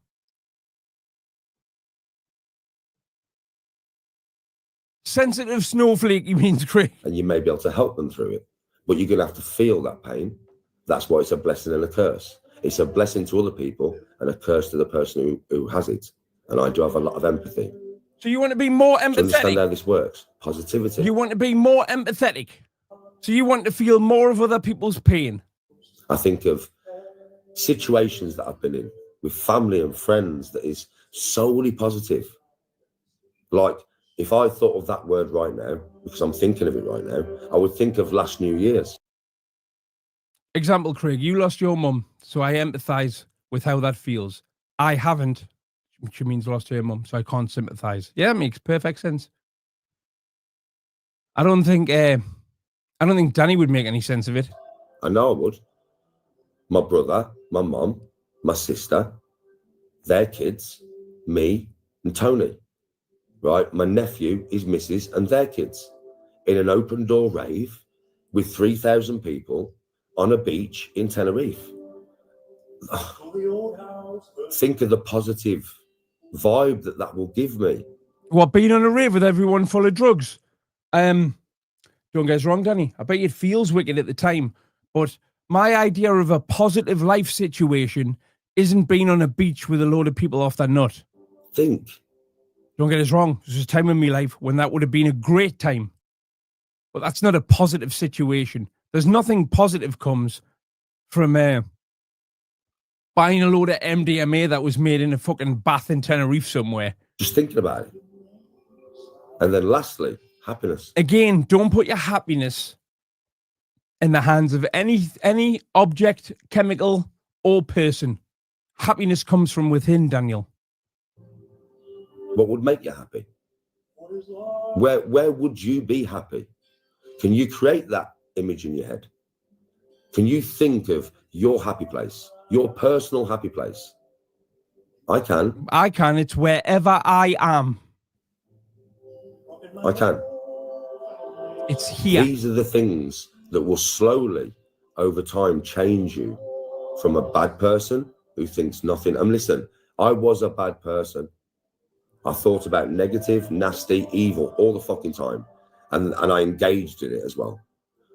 [SPEAKER 2] Sensitive snowflake, you mean, Craig?
[SPEAKER 3] And you may be able to help them through it, but you're going to have to feel that pain. That's why it's a blessing and a curse. It's a blessing to other people and a curse to the person who has it. And I do have a lot of empathy.
[SPEAKER 2] So you want to be more empathetic?
[SPEAKER 3] To understand how this works. Positivity.
[SPEAKER 2] You want to be more empathetic. So you want to feel more of other people's pain.
[SPEAKER 3] I think of situations that I've been in with family and friends that is solely positive. Like, if I thought of that word right now, because I'm thinking of it right now, I would think of last New Year's.
[SPEAKER 2] Example, Craig, you lost your mum, so I empathise with how that feels. I haven't, which means lost your mum, so I can't sympathise. Yeah, that makes perfect sense. I don't think Danny would make any sense of it.
[SPEAKER 3] I know I would. My brother, my mum, my sister, their kids, me, and Tony. Right? My nephew, his missus, and their kids in an open door rave with 3,000 people on a beach in Tenerife. Think of the positive vibe that will give me.
[SPEAKER 2] What, being on a rave with everyone full of drugs? Don't get us wrong, Danny. I bet it feels wicked at the time, but my idea of a positive life situation isn't being on a beach with a load of people off their nut.
[SPEAKER 3] Think.
[SPEAKER 2] Don't get us wrong. There's a time in my life when that would have been a great time. But that's not a positive situation. There's nothing positive comes from buying a load of MDMA that was made in a fucking bath in Tenerife somewhere.
[SPEAKER 3] Just thinking about it. And then lastly, happiness.
[SPEAKER 2] Again, don't put your happiness in the hands of any object, chemical, or person. Happiness comes from within, Daniel.
[SPEAKER 3] What would make you happy? Where would you be happy? Can you create that image in your head? Can you think of your happy place, your personal happy place? I can.
[SPEAKER 2] I can. It's wherever I am.
[SPEAKER 3] I can.
[SPEAKER 2] It's here.
[SPEAKER 3] These are the things that will slowly, over time, change you from a bad person who thinks nothing. And listen, I was a bad person. I thought about negative, nasty, evil all the fucking time. And I engaged in it as well.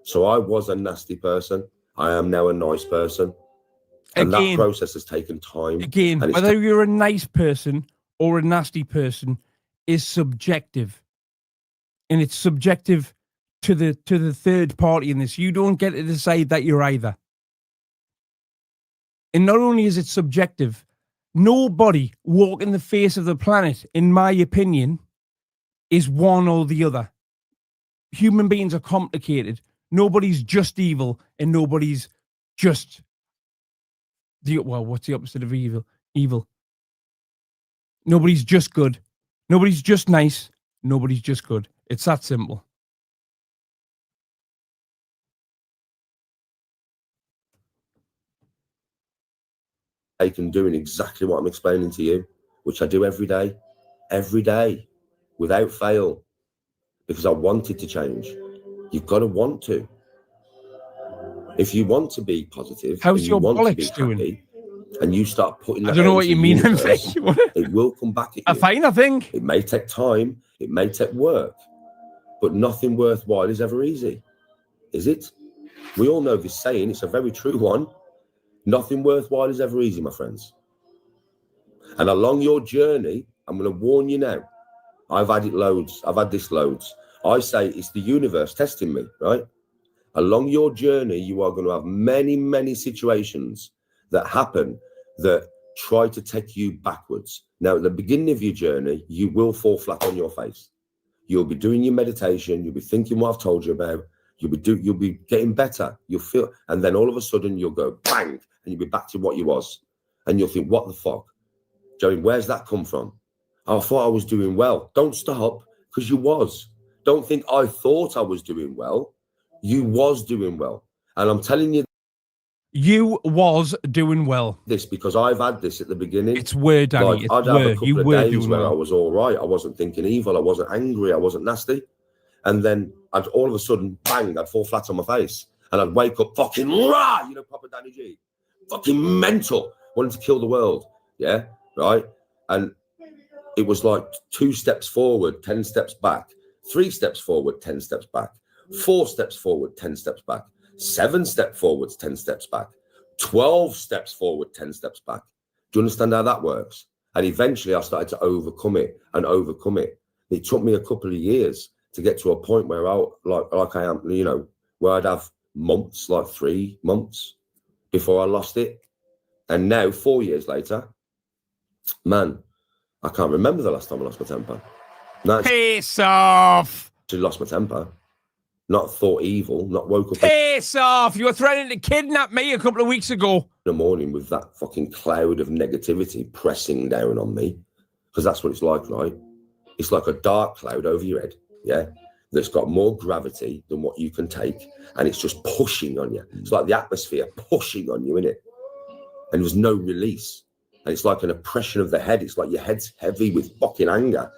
[SPEAKER 3] So I was a nasty person. I am now a nice person. And that process has taken time.
[SPEAKER 2] Again, whether you're a nice person or a nasty person is subjective. And it's subjective to the third party in this. You don't get to decide that you're either. And not only is it subjective, nobody walking the face of the planet, in my opinion, is one or the other. Human beings are complicated. Nobody's just evil and nobody's just what's the opposite of evil? Evil. Nobody's just good. Nobody's just nice. Nobody's just good. It's that simple.
[SPEAKER 3] Taken doing exactly what I'm explaining to you, which I do every day, without fail, because I wanted to change. You've got to want to. If you want to be positive,
[SPEAKER 2] how's your bollocks doing?
[SPEAKER 3] Happy, and you start putting that,
[SPEAKER 2] I don't know what you mean.
[SPEAKER 3] It will come back at you.
[SPEAKER 2] Fine, I think.
[SPEAKER 3] It may take time. It may take work, but nothing worthwhile is ever easy, is it? We all know this saying. It's a very true one. Nothing worthwhile is ever easy, my friends. And along your journey, I'm going to warn you now, I've had it loads. I've had this loads. I say it's the universe testing me, right? Along your journey, you are going to have many, many situations that happen that try to take you backwards. Now, at the beginning of your journey, you will fall flat on your face. You'll be doing your meditation. You'll be thinking what I've told you about. You'll be getting better. You'll feel, and then all of a sudden you'll go bang, and you'll be back to what you was. And you'll think, what the fuck? Joey, where's that come from? Oh, I thought I was doing well. Don't stop, because you was. Don't think I thought I was doing well. You was doing well. And I'm telling you
[SPEAKER 2] You was doing well.
[SPEAKER 3] this because I've had this at the beginning.
[SPEAKER 2] It's were, Danny.
[SPEAKER 3] Like,
[SPEAKER 2] It's
[SPEAKER 3] I'd have a
[SPEAKER 2] were.
[SPEAKER 3] couple
[SPEAKER 2] You
[SPEAKER 3] of
[SPEAKER 2] were
[SPEAKER 3] days
[SPEAKER 2] doing
[SPEAKER 3] where I
[SPEAKER 2] well.
[SPEAKER 3] was all right. I wasn't thinking evil. I wasn't angry. I wasn't nasty. And then I'd all of a sudden, bang, I'd fall flat on my face. And I'd wake up fucking rah, you know, Papa Danny G. Fucking mental. Wanting to kill the world. Yeah, right? And it was like 2 steps forward, 10 steps back. 3 steps forward, 10 steps back. 4 steps forward, 10 steps back. 7 steps forwards, 10 steps back. 12 steps forward, 10 steps back. Do you understand how that works? And eventually I started to overcome it and overcome it. It took me a couple of years to get to a point where I, like I am, you know, where I'd have months, like 3 months before I lost it. And now, 4 years later, man, I can't remember the last time I lost my temper. No,
[SPEAKER 2] Piss off!
[SPEAKER 3] actually lost my temper. Not thought evil, not woke up
[SPEAKER 2] Piss off! You were threatening to kidnap me a couple of weeks ago.
[SPEAKER 3] in the morning with that fucking cloud of negativity pressing down on me. Because that's what it's like, right? It's like a dark cloud over your head, yeah? That's got more gravity than what you can take. And it's just pushing on you. It's like the atmosphere pushing on you, innit? And there's no release. And it's like an oppression of the head. It's like your head's heavy with fucking anger.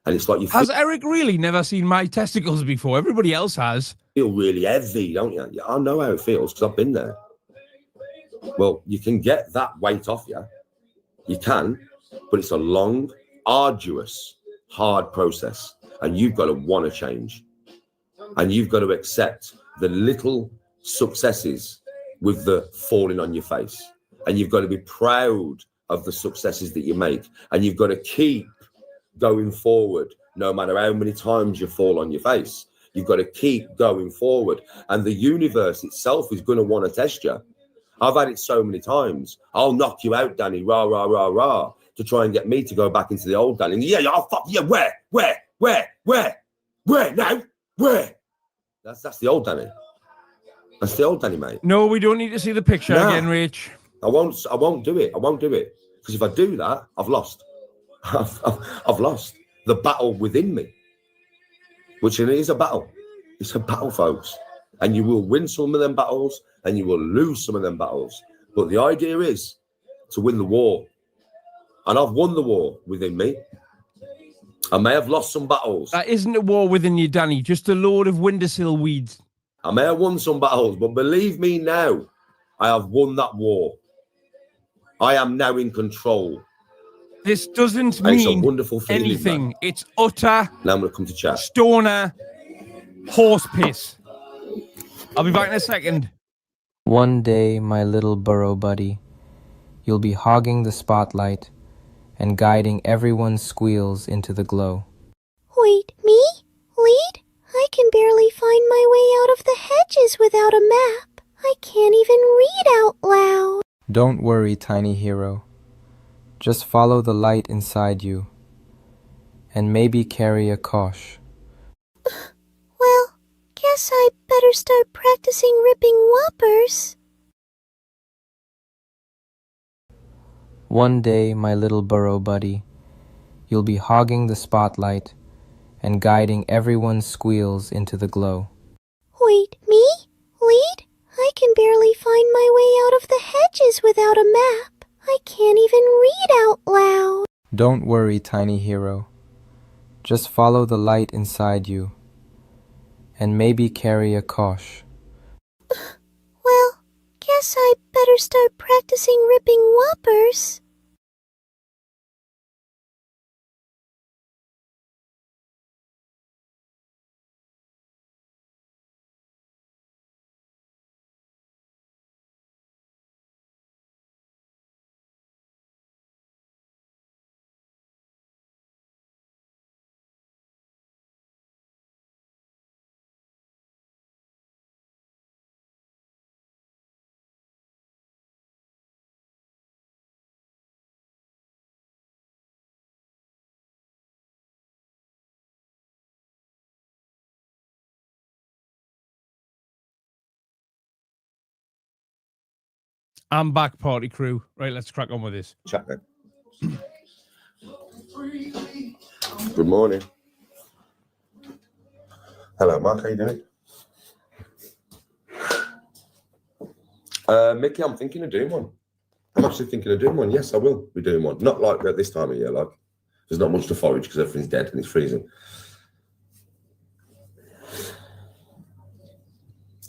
[SPEAKER 3] And it's like you
[SPEAKER 2] Has Eric really never seen my testicles before? Everybody else has.
[SPEAKER 3] feel really heavy, don't you? Yeah, I know how it feels because I've been there. Well, you can get that weight off you. You can, but it's a long, arduous, hard process. And you've got to want to change. And you've got to accept the little successes with the falling on your face. And you've got to be proud of the successes that you make. And you've got to keep going forward, no matter how many times you fall on your face. You've got to keep going forward. And the universe itself is going to want to test you. I've had it so many times. I'll knock you out, Danny, rah, rah, rah, rah, to try and get me to go back into the old Danny. Yeah, oh, fuck, yeah, where now? Where? That's the old Danny. That's the old Danny, mate.
[SPEAKER 2] No, we don't need to see the picture
[SPEAKER 3] Nah.
[SPEAKER 2] again, Rach.
[SPEAKER 3] I won't do it. I won't do it. Because if I do that, I've lost. I've lost the battle within me, which is a battle. It's a battle, folks. And you will win some of them battles and you will lose some of them battles. But the idea is to win the war. And I've won the war within me. I may have lost some battles.
[SPEAKER 2] That isn't a war within you, Danny. Just a load of windowsill weeds.
[SPEAKER 3] I may have won some battles, but believe me now, I have won that war. I am now in control.
[SPEAKER 2] This doesn't
[SPEAKER 3] And it's a
[SPEAKER 2] mean
[SPEAKER 3] wonderful feeling,
[SPEAKER 2] anything.
[SPEAKER 3] man.
[SPEAKER 2] It's utter
[SPEAKER 3] Now I'm going to come to chat.
[SPEAKER 2] stoner horse piss. I'll be back in a second.
[SPEAKER 5] One day, my little burrow buddy, you'll be hogging the spotlight and guiding everyone's squeals into the glow.
[SPEAKER 6] Wait, me? Lead? I can barely find my way out of the hedges without a map. I can't even read out loud.
[SPEAKER 5] Don't worry, tiny hero. Just follow the light inside you, and maybe carry a kosh.
[SPEAKER 6] Well, guess I better start practicing ripping whoppers.
[SPEAKER 5] One day, my little burrow buddy, you'll be hogging the spotlight and guiding everyone's squeals into the glow.
[SPEAKER 6] Wait, me? Lead? I can barely find my way out of the hedges without a map. I can't even read out loud.
[SPEAKER 5] Don't worry, tiny hero. Just follow the light inside you, and maybe carry a kosh.
[SPEAKER 6] Well, guess I better start practicing ripping whoppers.
[SPEAKER 2] I'm back, party crew. Right, let's crack on with this.
[SPEAKER 3] Chat then. Good morning. Hello, Mark. How you doing? Mickey, I'm thinking of doing one. I'm actually thinking of doing one. Yes, I will be doing one. Not like at this time of year. Like, there's not much to forage because everything's dead and it's freezing.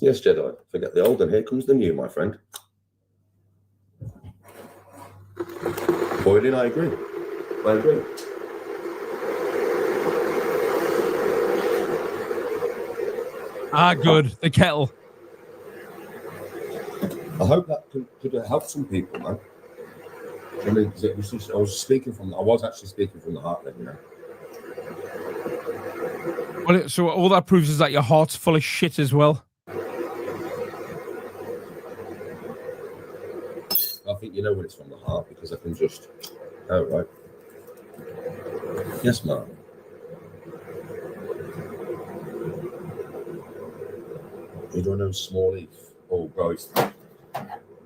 [SPEAKER 3] Yes, Jedi. Forget the old and here comes the new, my friend. Boydin, I agree. I agree.
[SPEAKER 2] Ah, good. The kettle.
[SPEAKER 3] I hope that could help some people, man. I mean, 'cause I was actually speaking from the heart then, you know.
[SPEAKER 2] Well, so all that proves is that your heart's full of shit as well.
[SPEAKER 3] I think you know when it's from the heart because I can just. Oh, right. Yes, Mark. You don't know small leaf? Oh, bro,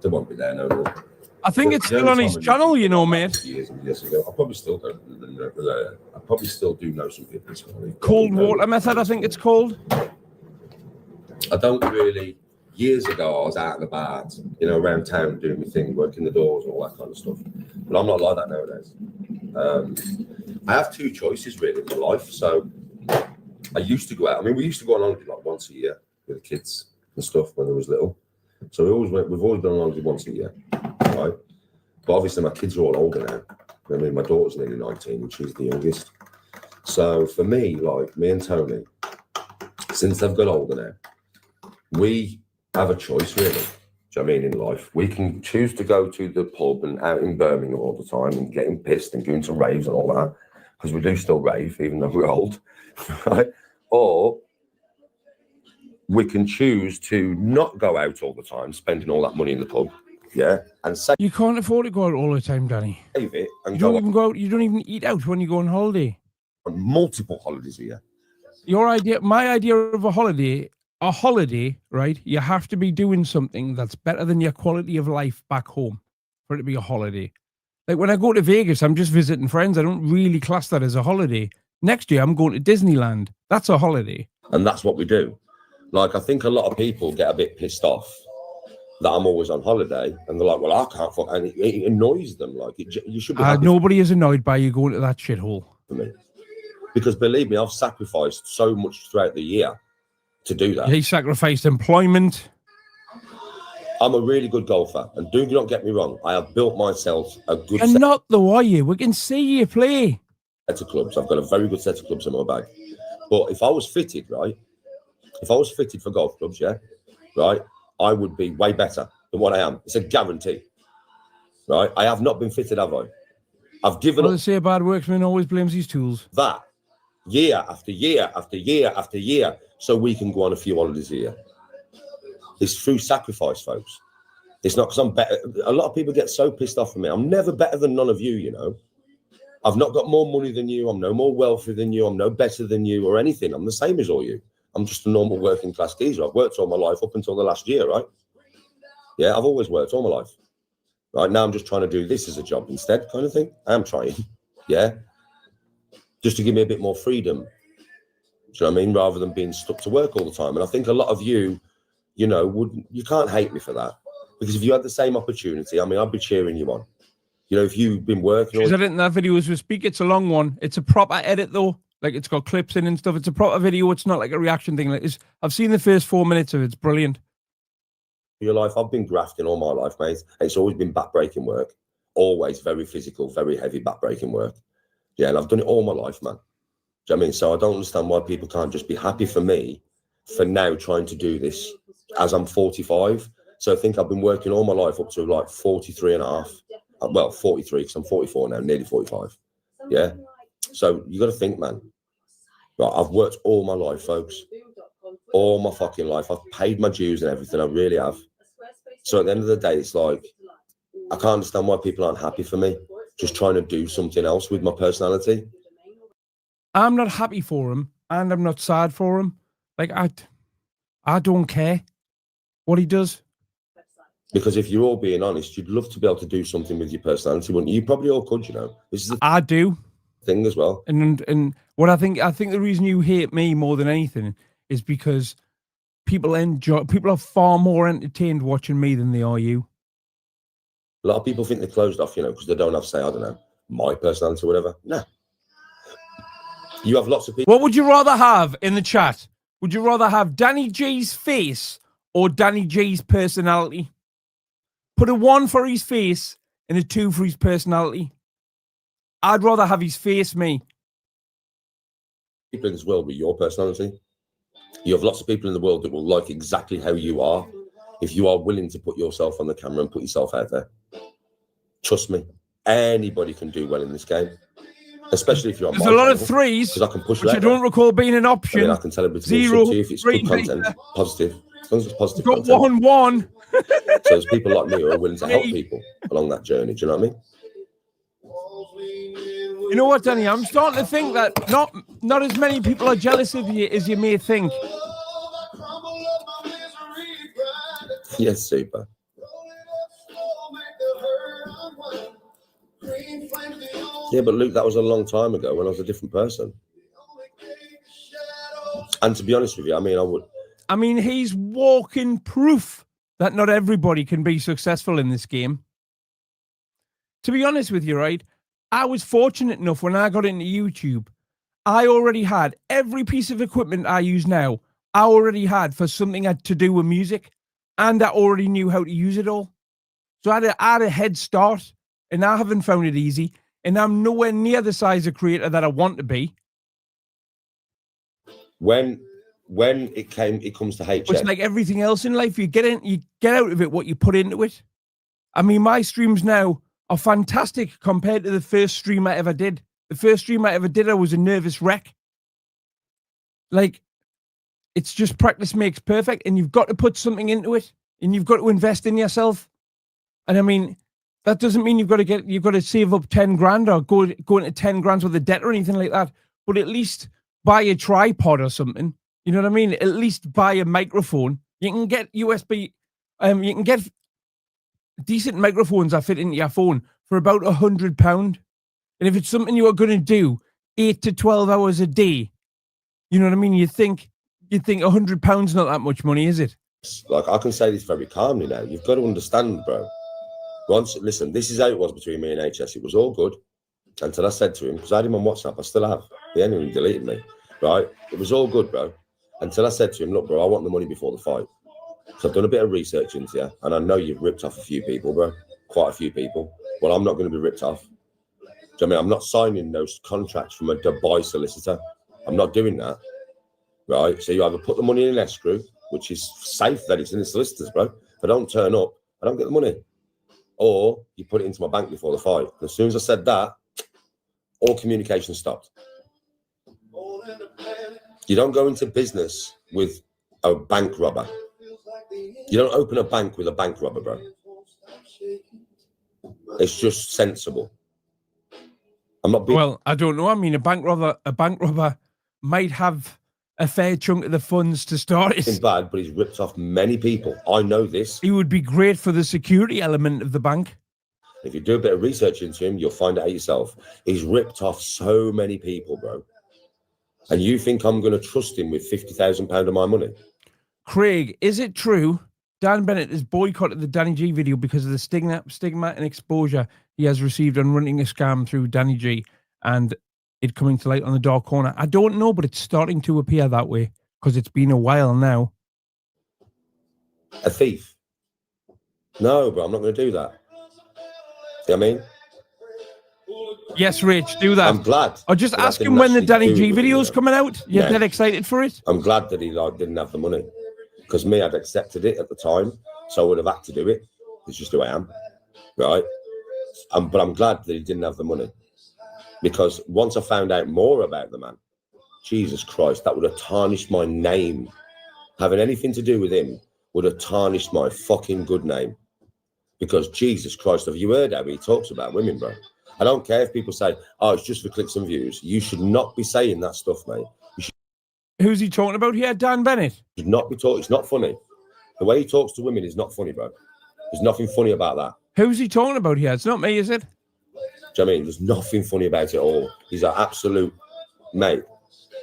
[SPEAKER 3] they won't be there no more.
[SPEAKER 2] I think it's still on his channel, you know, mate.
[SPEAKER 3] Years and years ago. I probably still don't. I probably still do know some people.
[SPEAKER 2] Cold water method, I think it's called.
[SPEAKER 3] I don't really. Years ago, I was out and about, you know, around town doing my thing, working the doors and all that kind of stuff. But I'm not like that nowadays. I have two choices really in my life. So I used to go out. I mean, we used to go on holiday like once a year with the kids and stuff when I was little. So we've always been on holiday once a year, right? But obviously my kids are all older now. I mean, my daughter's nearly 19 and she's the youngest. So for me, like me and Tony, since they've got older now, we have a choice really. Do you know what I mean, in life? We can choose to go to the pub and out in Birmingham all the time and getting pissed and going to raves and all that, because we do still rave even though we're old, right? Or we can choose to not go out all the time, spending all that money in the pub, yeah, and save
[SPEAKER 2] You can't afford to go out all the time, Danny.
[SPEAKER 3] it and
[SPEAKER 2] You
[SPEAKER 3] go
[SPEAKER 2] don't even go out. You don't even eat out when you go on holiday.
[SPEAKER 3] on multiple holidays a year.
[SPEAKER 2] My idea of a holiday, right? You have to be doing something that's better than your quality of life back home for it to be a holiday. Like when I go to Vegas, I'm just visiting friends. I don't really class that as a holiday. Next year, I'm going to Disneyland. That's a holiday.
[SPEAKER 3] And that's what we do. Like, I think a lot of people get a bit pissed off that I'm always on holiday, and they're like, "Well, I can't." And it annoys them. Like, you should be.
[SPEAKER 2] Nobody is annoyed by you going to that shithole.
[SPEAKER 3] For me, because believe me, I've sacrificed so much throughout the year to do that.
[SPEAKER 2] He sacrificed employment.
[SPEAKER 3] I'm a really good golfer, and do not get me wrong, I have built myself a good.
[SPEAKER 2] You're not though, are you? We can see you play.
[SPEAKER 3] Set of clubs. I've got a very good set of clubs in my bag. But if I was fitted, right? If I was fitted for golf clubs, yeah, right, I would be way better than what I am. It's a guarantee, right? I have not been fitted, have I? I've given
[SPEAKER 2] Well,
[SPEAKER 3] up.
[SPEAKER 2] they say a bad workman always blames his tools.
[SPEAKER 3] That year after year after year after year, so we can go on a few holidays a year. It's through sacrifice, folks. It's not because I'm better. A lot of people get so pissed off with me. I'm never better than none of you, you know. I've not got more money than you. I'm no more wealthy than you. I'm no better than you or anything. I'm the same as all you. I'm just a normal working class geezer. I've worked all my life up until the last year, right? Yeah, I've always worked all my life. Right now, I'm just trying to do this as a job instead, kind of thing. I'm trying, yeah, just to give me a bit more freedom. Do you know what I mean? Rather than being stuck to work all the time. And I think a lot of you, you know, you can't hate me for that, because if you had the same opportunity, I mean, I'd be cheering you on. You know, if you've been working.
[SPEAKER 2] Because I didn't that video as we speak. It's a long one. It's a proper edit though. Like it's got clips in and stuff. It's a proper video. It's not like a reaction thing. Like I've seen the first 4 minutes of it. It's brilliant.
[SPEAKER 3] Your life, I've been grafting all my life, mate. It's always been back-breaking work. Always very physical, very heavy back-breaking work. Yeah, and I've done it all my life, man. Do you know what I mean? So I don't understand why people can't just be happy for me for now trying to do this as I'm 45. So I think I've been working all my life up to like 43 and a half. Well, 43 because I'm 44 now, nearly 45. Yeah. So you got to think, man. Right, I've worked all my life, folks. All my fucking life. I've paid my dues and everything. I really have. So at the end of the day, it's like, I can't understand why people aren't happy for me. Just trying to do something else with my personality.
[SPEAKER 2] I'm not happy for him, and I'm not sad for him. Like I don't care what he does.
[SPEAKER 3] Because if you're all being honest, you'd love to be able to do something with your personality, wouldn't you? You probably all could, you know. This is the
[SPEAKER 2] I do.
[SPEAKER 3] thing as well.
[SPEAKER 2] And what I think the reason you hate me more than anything is people are far more entertained watching me than they are you.
[SPEAKER 3] A lot of people think they're closed off, you know, because they don't have, say, I don't know, my personality or whatever. No. You have lots of people.
[SPEAKER 2] What would you rather have in the chat? Would you rather have Danny G's face or Danny G's personality? Put a 1 for his face and a 2 for his personality. I'd rather have his face, me.
[SPEAKER 3] People in this world with your personality. You have lots of people in the world that will like exactly how you are if you are willing to put yourself on the camera and put yourself out there. Trust me, anybody can do well in this game, especially if you're on
[SPEAKER 2] There's
[SPEAKER 3] my
[SPEAKER 2] a lot
[SPEAKER 3] channel,
[SPEAKER 2] of threes,
[SPEAKER 3] because I can push you
[SPEAKER 2] which I
[SPEAKER 3] out
[SPEAKER 2] don't
[SPEAKER 3] there.
[SPEAKER 2] recall being an option.
[SPEAKER 3] I mean, I can tell everybody to
[SPEAKER 2] 0,
[SPEAKER 3] to you if it's
[SPEAKER 2] 3,
[SPEAKER 3] good content, positive. As long as it's positive
[SPEAKER 2] got
[SPEAKER 3] content.
[SPEAKER 2] 1-1.
[SPEAKER 3] So there's people like me who are willing to help people along that journey. Do you know what I mean?
[SPEAKER 2] You know what, Danny? I'm starting to think that not as many people are jealous of you as you may think.
[SPEAKER 3] Yes, super. Yeah, but Luke, that was a long time ago when I was a different person. And to be honest with you, I mean,
[SPEAKER 2] he's walking proof that not everybody can be successful in this game. To be honest with you, right? I was fortunate enough when I got into YouTube, I already had every piece of equipment I use now. I already had for something to do with music, and I already knew how to use it all. So I had a head start, and I haven't found it easy, and I'm nowhere near the size of creator that I want to be.
[SPEAKER 3] When it comes to HX,
[SPEAKER 2] it's like everything else in life. You get out of it what you put into it. I mean, my streams now are fantastic compared to the first stream I ever did. The first stream I ever did, I was a nervous wreck. Like, it's just practice makes perfect, and you've got to put something into it, and you've got to invest in yourself. And I mean, that doesn't mean you've got to save up 10 grand or go into 10 grand worth of debt or anything like that. But at least buy a tripod or something. You know what I mean? At least buy a microphone. You can get USB. You can get decent microphones that fit into your phone for about £100. And if it's something you are going to do 8 to 12 hours a day, you know what I mean? You think £100 not that much money, is it?
[SPEAKER 3] Like, I can say this very calmly now. You've got to understand, bro. Listen, this is how it was between me and HS. It was all good until I said to him, because I had him on WhatsApp, I still have. He ain't even deleted me, right? It was all good, bro. Until I said to him, look, bro, I want the money before the fight. So I've done a bit of research into you, and I know you've ripped off a few people, bro. Quite a few people. Well, I'm not going to be ripped off. Do you know what I mean? I'm not signing those contracts from a Dubai solicitor. I'm not doing that, right? So you either put the money in an escrow, which is safe that it's in the solicitors, bro. If I don't turn up, I don't get the money. Or you put it into my bank before the fight. And as soon as I said that, all communication stopped. You don't go into business with a bank robber. You don't open a bank with a bank robber, bro. It's just sensible. I'm not being...
[SPEAKER 2] Well, I don't know. I mean, a bank robber might have a fair chunk of the funds to start it.
[SPEAKER 3] Bad, but he's ripped off many people. I know this.
[SPEAKER 2] He would be great for the security element of the bank.
[SPEAKER 3] If you do a bit of research into him, you'll find out yourself. He's ripped off so many people, bro. And you think I'm going to trust him with £50,000 of my money?
[SPEAKER 2] Craig, is it true Dan Bennett has boycotted the Danny G video because of the stigma and exposure he has received on running a scam through Danny G and it coming to light on the dark corner? I don't know, but it's starting to appear that way because it's been a while now.
[SPEAKER 3] A thief? No, bro, I'm not going to do that. You know what I mean?
[SPEAKER 2] Yes, Rich, do that.
[SPEAKER 3] I'm glad.
[SPEAKER 2] Or just ask him when the Danny G video's coming out. You're dead excited for it?
[SPEAKER 3] I'm glad that he didn't have the money. Because me, I'd accepted it at the time. So I would have had to do it. It's just who I am. Right? But I'm glad that he didn't have the money. Because once I found out more about the man, Jesus Christ, that would have tarnished my name. Having anything to do with him would have tarnished my fucking good name. Because Jesus Christ, have you heard how he talks about women, bro? I don't care if people say, oh, it's just for clicks and views. You should not be saying that stuff, mate.
[SPEAKER 2] Who's he talking about here? Dan Bennett?
[SPEAKER 3] You should not be talking. It's not funny. The way he talks to women is not funny, bro. There's nothing funny about that.
[SPEAKER 2] Who's he talking about here? It's not me, is it?
[SPEAKER 3] Do you know what I mean? There's nothing funny about it at all. He's an absolute mate.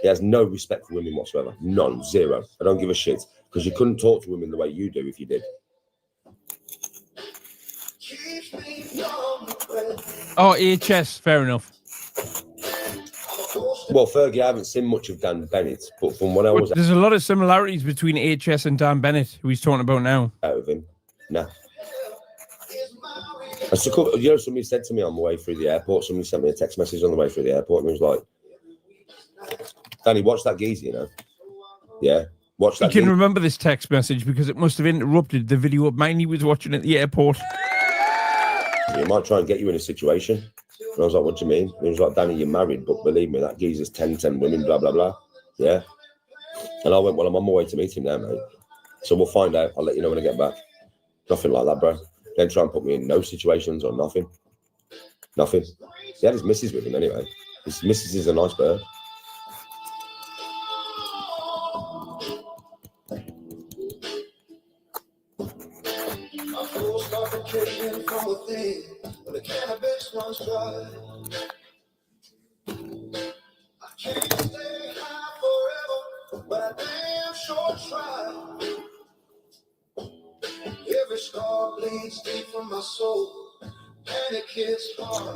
[SPEAKER 3] He has no respect for women whatsoever. None. Zero. I don't give a shit. Because you couldn't talk to women the way you do if you did.
[SPEAKER 2] Oh, HS. Fair enough.
[SPEAKER 3] Well, Fergie, I haven't seen much of Dan Bennett, but from what I was
[SPEAKER 2] There's a lot of similarities between HS and Dan Bennett, who he's talking about now.
[SPEAKER 3] out of him, nah. You know, somebody said to me on the way through the airport, somebody sent me a text message on the way through the airport, and he was like, Danny, watch that geezer, you know? Yeah, watch that.
[SPEAKER 2] You can remember this text message because it must have interrupted the video of mine he was watching at the airport.
[SPEAKER 3] He might try and get you in a situation. And I was like, what do you mean? And he was like, Danny, you're married, but believe me, that geezer's 10 women, blah, blah, blah. Yeah. And I went, well, I'm on my way to meet him now, mate. So we'll find out. I'll let you know when I get back. Nothing like that, bro. Don't try and put me in no situations or nothing. Nothing. He had his missus with him anyway. His missus is a nice bird.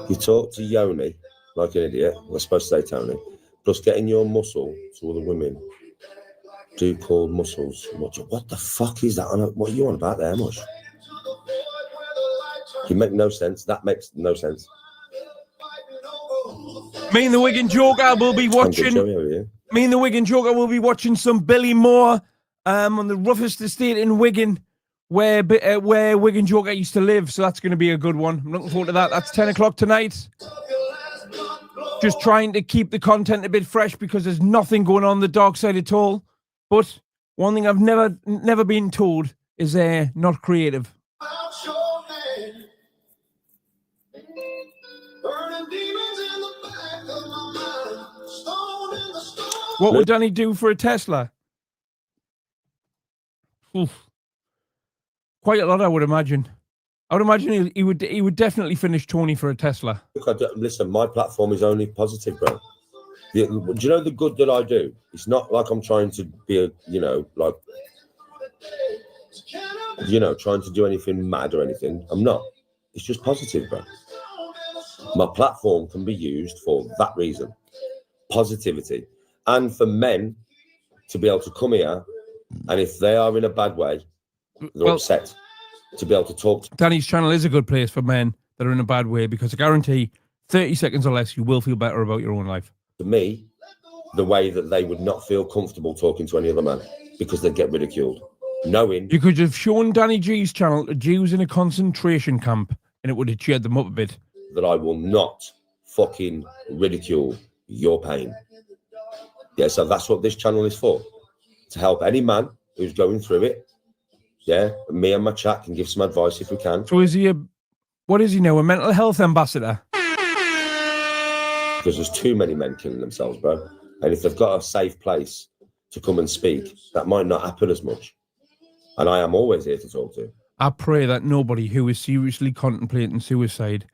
[SPEAKER 3] You talk to Yoni like an idiot. We're supposed to say Tony. Plus getting your muscle to other women do called muscles. What the fuck is that? What are you on about there, Mush? You make no sense. That makes no sense.
[SPEAKER 2] Me and the Wigan Joker will be watching. Me and the Wigan Joker will be watching some Billy Moore on the roughest estate in Wigan, where Wigan Joker used to live. So that's going to be a good one. I'm looking forward to that. That's 10 o'clock tonight. Just trying to keep the content a bit fresh because there's nothing going on the dark side at all. But one thing I've never been told is not creative. What would Danny do for a Tesla? Oof. Quite a lot, I would imagine. I would imagine he would definitely finish Tony for a Tesla.
[SPEAKER 3] Listen, my platform is only positive, bro. Do you know the good that I do? It's not like I'm trying to be trying to do anything mad or anything. I'm not. It's just positive, bro. My platform can be used for that reason. Positivity. And for men to be able to come here, and if they are in a bad way, they're upset, to be able to talk.
[SPEAKER 2] Danny's channel is a good place for men that are in a bad way because I guarantee 30 seconds or less, you will feel better about your own life.
[SPEAKER 3] To me, the way that they would not feel comfortable talking to any other man because they'd get ridiculed. Knowing
[SPEAKER 2] you could have shown Danny G's channel to Jews in a concentration camp and it would have cheered them up a bit.
[SPEAKER 3] That I will not fucking ridicule your pain. Yeah, so that's what this channel is for. To help any man who's going through it. Yeah, me and my chat can give some advice if we can.
[SPEAKER 2] So is he what is he now, a mental health ambassador?
[SPEAKER 3] Because there's too many men killing themselves, bro. And if they've got a safe place to come and speak, that might not happen as much. And I am always here to talk to.
[SPEAKER 2] I pray that nobody who is seriously contemplating suicide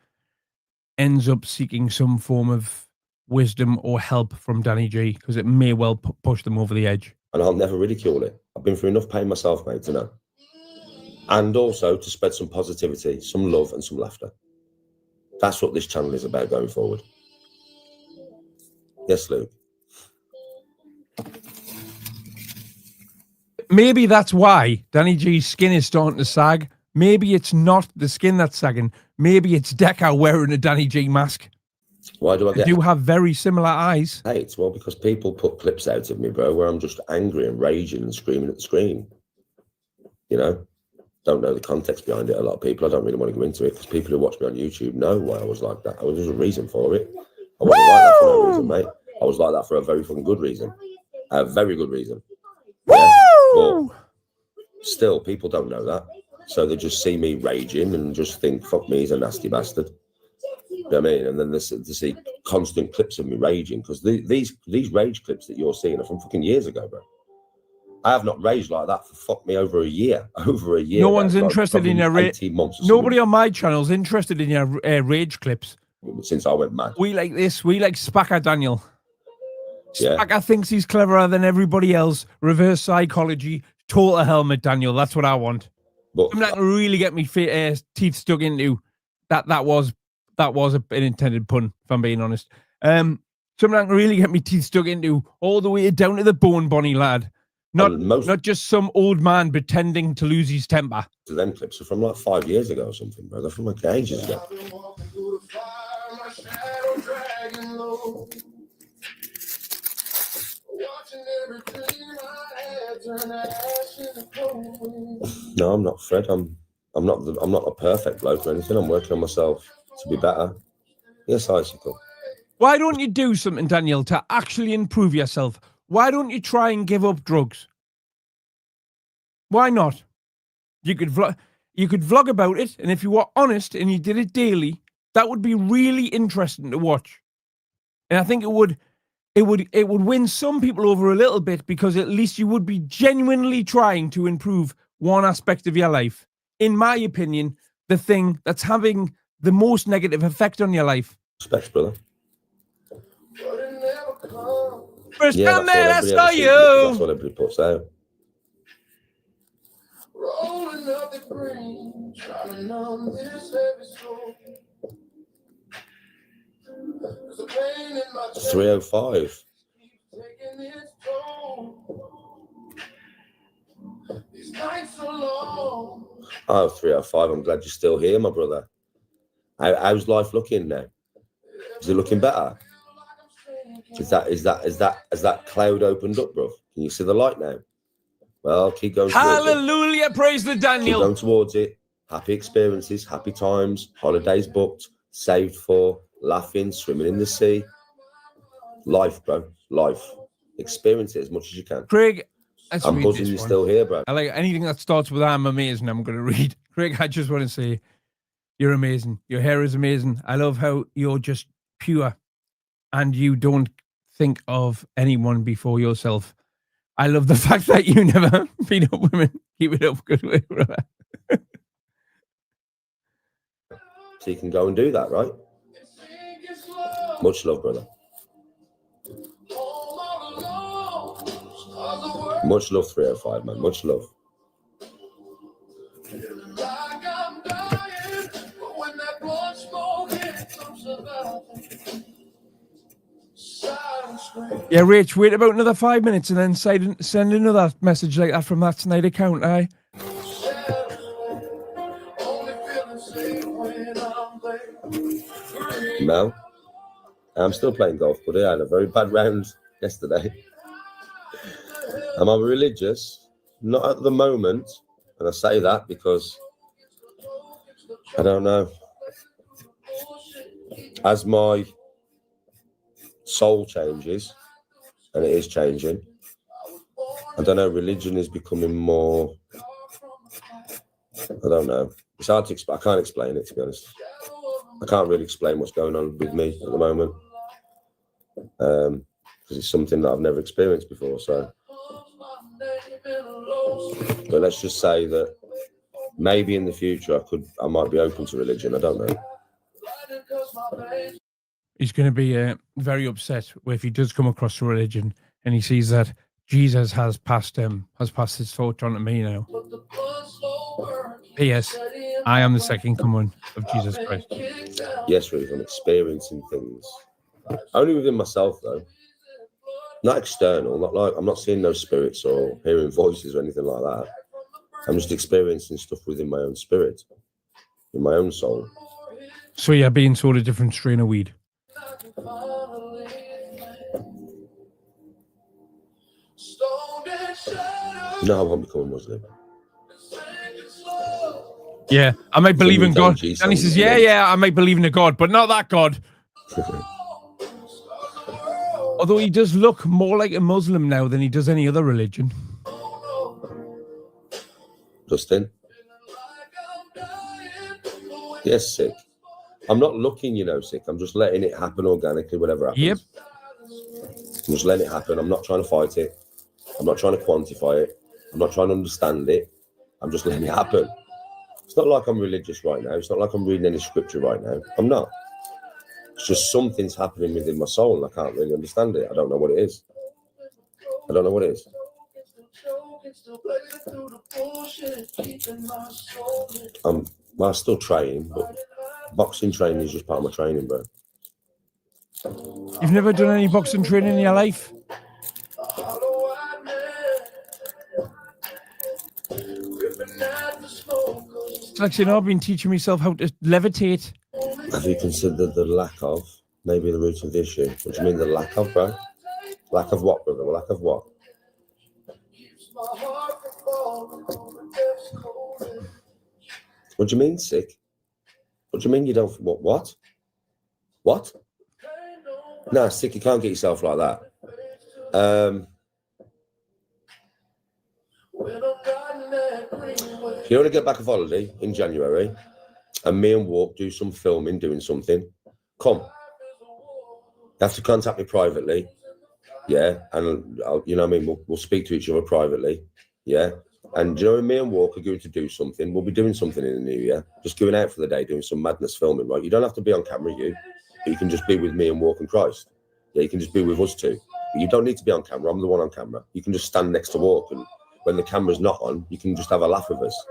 [SPEAKER 2] ends up seeking some form of wisdom or help from Danny G, because it may well push them over the edge.
[SPEAKER 3] And I'll never ridicule it. I've been through enough pain myself, mate, to know. And also to spread some positivity, some love and some laughter. That's what this channel is about going forward. Yes, Luke.
[SPEAKER 2] Maybe that's why Danny G's skin is starting to sag. Maybe it's not the skin that's sagging. Maybe it's Decker wearing a Danny G mask.
[SPEAKER 3] Why do I get...
[SPEAKER 2] They do have very similar eyes.
[SPEAKER 3] Hate? Well, because people put clips out of me, bro, where I'm just angry and raging and screaming at the screen. You know? Don't know the context behind it. A lot of people, I don't really want to go into it, because people who watch me on YouTube know why I was like that. There's a reason for it. I wasn't like that for no reason, mate. I was like that for a very fucking good reason. A very good reason. Yeah? But still, people don't know that. So they just see me raging and just think, fuck me, he's a nasty bastard. You know what I mean? And then they see constant clips of me raging, because these rage clips that you're seeing are from fucking years ago, bro. I have not raged like that for fuck me over a year. Over a year.
[SPEAKER 2] No one's
[SPEAKER 3] like,
[SPEAKER 2] interested in your
[SPEAKER 3] 18 months.
[SPEAKER 2] Nobody on my channel's interested in your rage clips.
[SPEAKER 3] Since I went mad.
[SPEAKER 2] We like this. We like Spacker Daniel.
[SPEAKER 3] Yeah.
[SPEAKER 2] Spacker thinks he's cleverer than everybody else. Reverse psychology. Total helmet Daniel. That's what I want.
[SPEAKER 3] But
[SPEAKER 2] I'm not gonna really get me teeth stuck into. That was an intended pun, if I'm being honest. Something that can really get me teeth stuck into all the way down to the bone, Bonnie lad. Not just some old man pretending to lose his temper.
[SPEAKER 3] Them clips are from like 5 years ago or something, bro. They're from like ages ago. No, I'm not Fred. I'm not a perfect bloke or anything. I'm working on myself to be better. Yes, Icicle.
[SPEAKER 2] Why don't you do something, Daniel, to actually improve yourself? Why don't you try and give up drugs? Why not? You could vlog about it, and if you were honest and you did it daily, that would be really interesting to watch. And I think it would win some people over a little bit, because at least you would be genuinely trying to improve one aspect of your life. In my opinion, the thing that's having the most negative effect on your life.
[SPEAKER 3] Respect, brother.
[SPEAKER 2] First time there, I saw you.
[SPEAKER 3] That's what everybody puts out.
[SPEAKER 4] Rolling up the green, trying to numb this heavy soul.
[SPEAKER 3] 305.
[SPEAKER 4] Taking its toll. These nights so long.
[SPEAKER 3] Oh, 305. I'm glad you're still here, my brother. How's life looking now? Is it looking better? Is that cloud opened up, bro? Can you see the light now? Well, keep going.
[SPEAKER 2] Hallelujah, praise the Daniel.
[SPEAKER 3] Keep going towards it. Happy experiences, happy times, holidays booked, saved for, laughing, swimming in the sea. Life, bro. Life. Experience it as much as you can.
[SPEAKER 2] Craig,
[SPEAKER 3] I'm buzzing you're still here, bro.
[SPEAKER 2] I like anything that starts with "I'm amazing." I'm going to read. Craig, I just want to say, you're amazing. Your hair is amazing. I love how you're just pure, and you don't think of anyone before yourself. I love the fact that you never beat up women. Keep it up, good way, brother.
[SPEAKER 3] So you can go and do that, right? Much love, brother. Much love, 305, man. Much love.
[SPEAKER 2] Yeah, Rach, wait about another 5 minutes and then send another message like that from that tonight account, aye?
[SPEAKER 3] Mel, I'm still playing golf, buddy. I had a very bad round yesterday. Am I religious? Not at the moment. And I say that because I don't know. As my soul changes, and it is changing, I don't know, religion is becoming more, I don't know. It's hard to explain. I can't explain it, to be honest. I can't really explain what's going on with me at the moment. Because it's something that I've never experienced before, so. But let's just say that maybe in the future I might be open to religion. I don't know.
[SPEAKER 2] He's going to be very upset if he does come across a religion and he sees that Jesus has passed his torch on to me now. P.S. I am the second coming of Jesus Christ.
[SPEAKER 3] Yes, Ruth, I'm experiencing things. Only within myself, though. Not external. Not like I'm not seeing no spirits or hearing voices or anything like that. I'm just experiencing stuff within my own spirit, in my own soul.
[SPEAKER 2] So you're being sort of different strain of weed.
[SPEAKER 3] No, I won't become a Muslim.
[SPEAKER 2] Yeah, I might believe in God. And he says, yeah, I might believe in a God, but not that God. Although he does look more like a Muslim now than he does any other religion.
[SPEAKER 3] Justin? Yes, sick. I'm not looking, sick. I'm just letting it happen organically, whatever happens.
[SPEAKER 2] Yep.
[SPEAKER 3] I'm just letting it happen. I'm not trying to fight it. I'm not trying to quantify it. I'm not trying to understand it. I'm just letting it happen. It's not like I'm religious right now. It's not like I'm reading any scripture right now. I'm not. It's just something's happening within my soul and I can't really understand it. I don't know what it is. I don't know what it is. I'm still training, but boxing training is just part of my training, bro.
[SPEAKER 2] You've never done any boxing training in your life? It's like saying, I've been teaching myself how to levitate.
[SPEAKER 3] Have you considered the lack of, maybe the root of the issue? What do you mean the lack of, bro? Lack of what, brother? Lack of what? What do you mean sick? What do you mean you don't, what? What? No, sick, you can't get yourself like that. If you want to get back off holiday in January and me and Walk do some filming, doing something, come. You have to contact me privately, yeah, and you know what I mean, we'll speak to each other privately, yeah, and you know, me and Walk are going to do something. We'll be doing something in the new year, just going out for the day, doing some madness filming, right? You don't have to be on camera, but you can just be with me and Walk and Christ. Yeah, you can just be with us two. But you don't need to be on camera. I'm the one on camera. You can just stand next to Walk, and when the camera's not on, you can just have a laugh with us,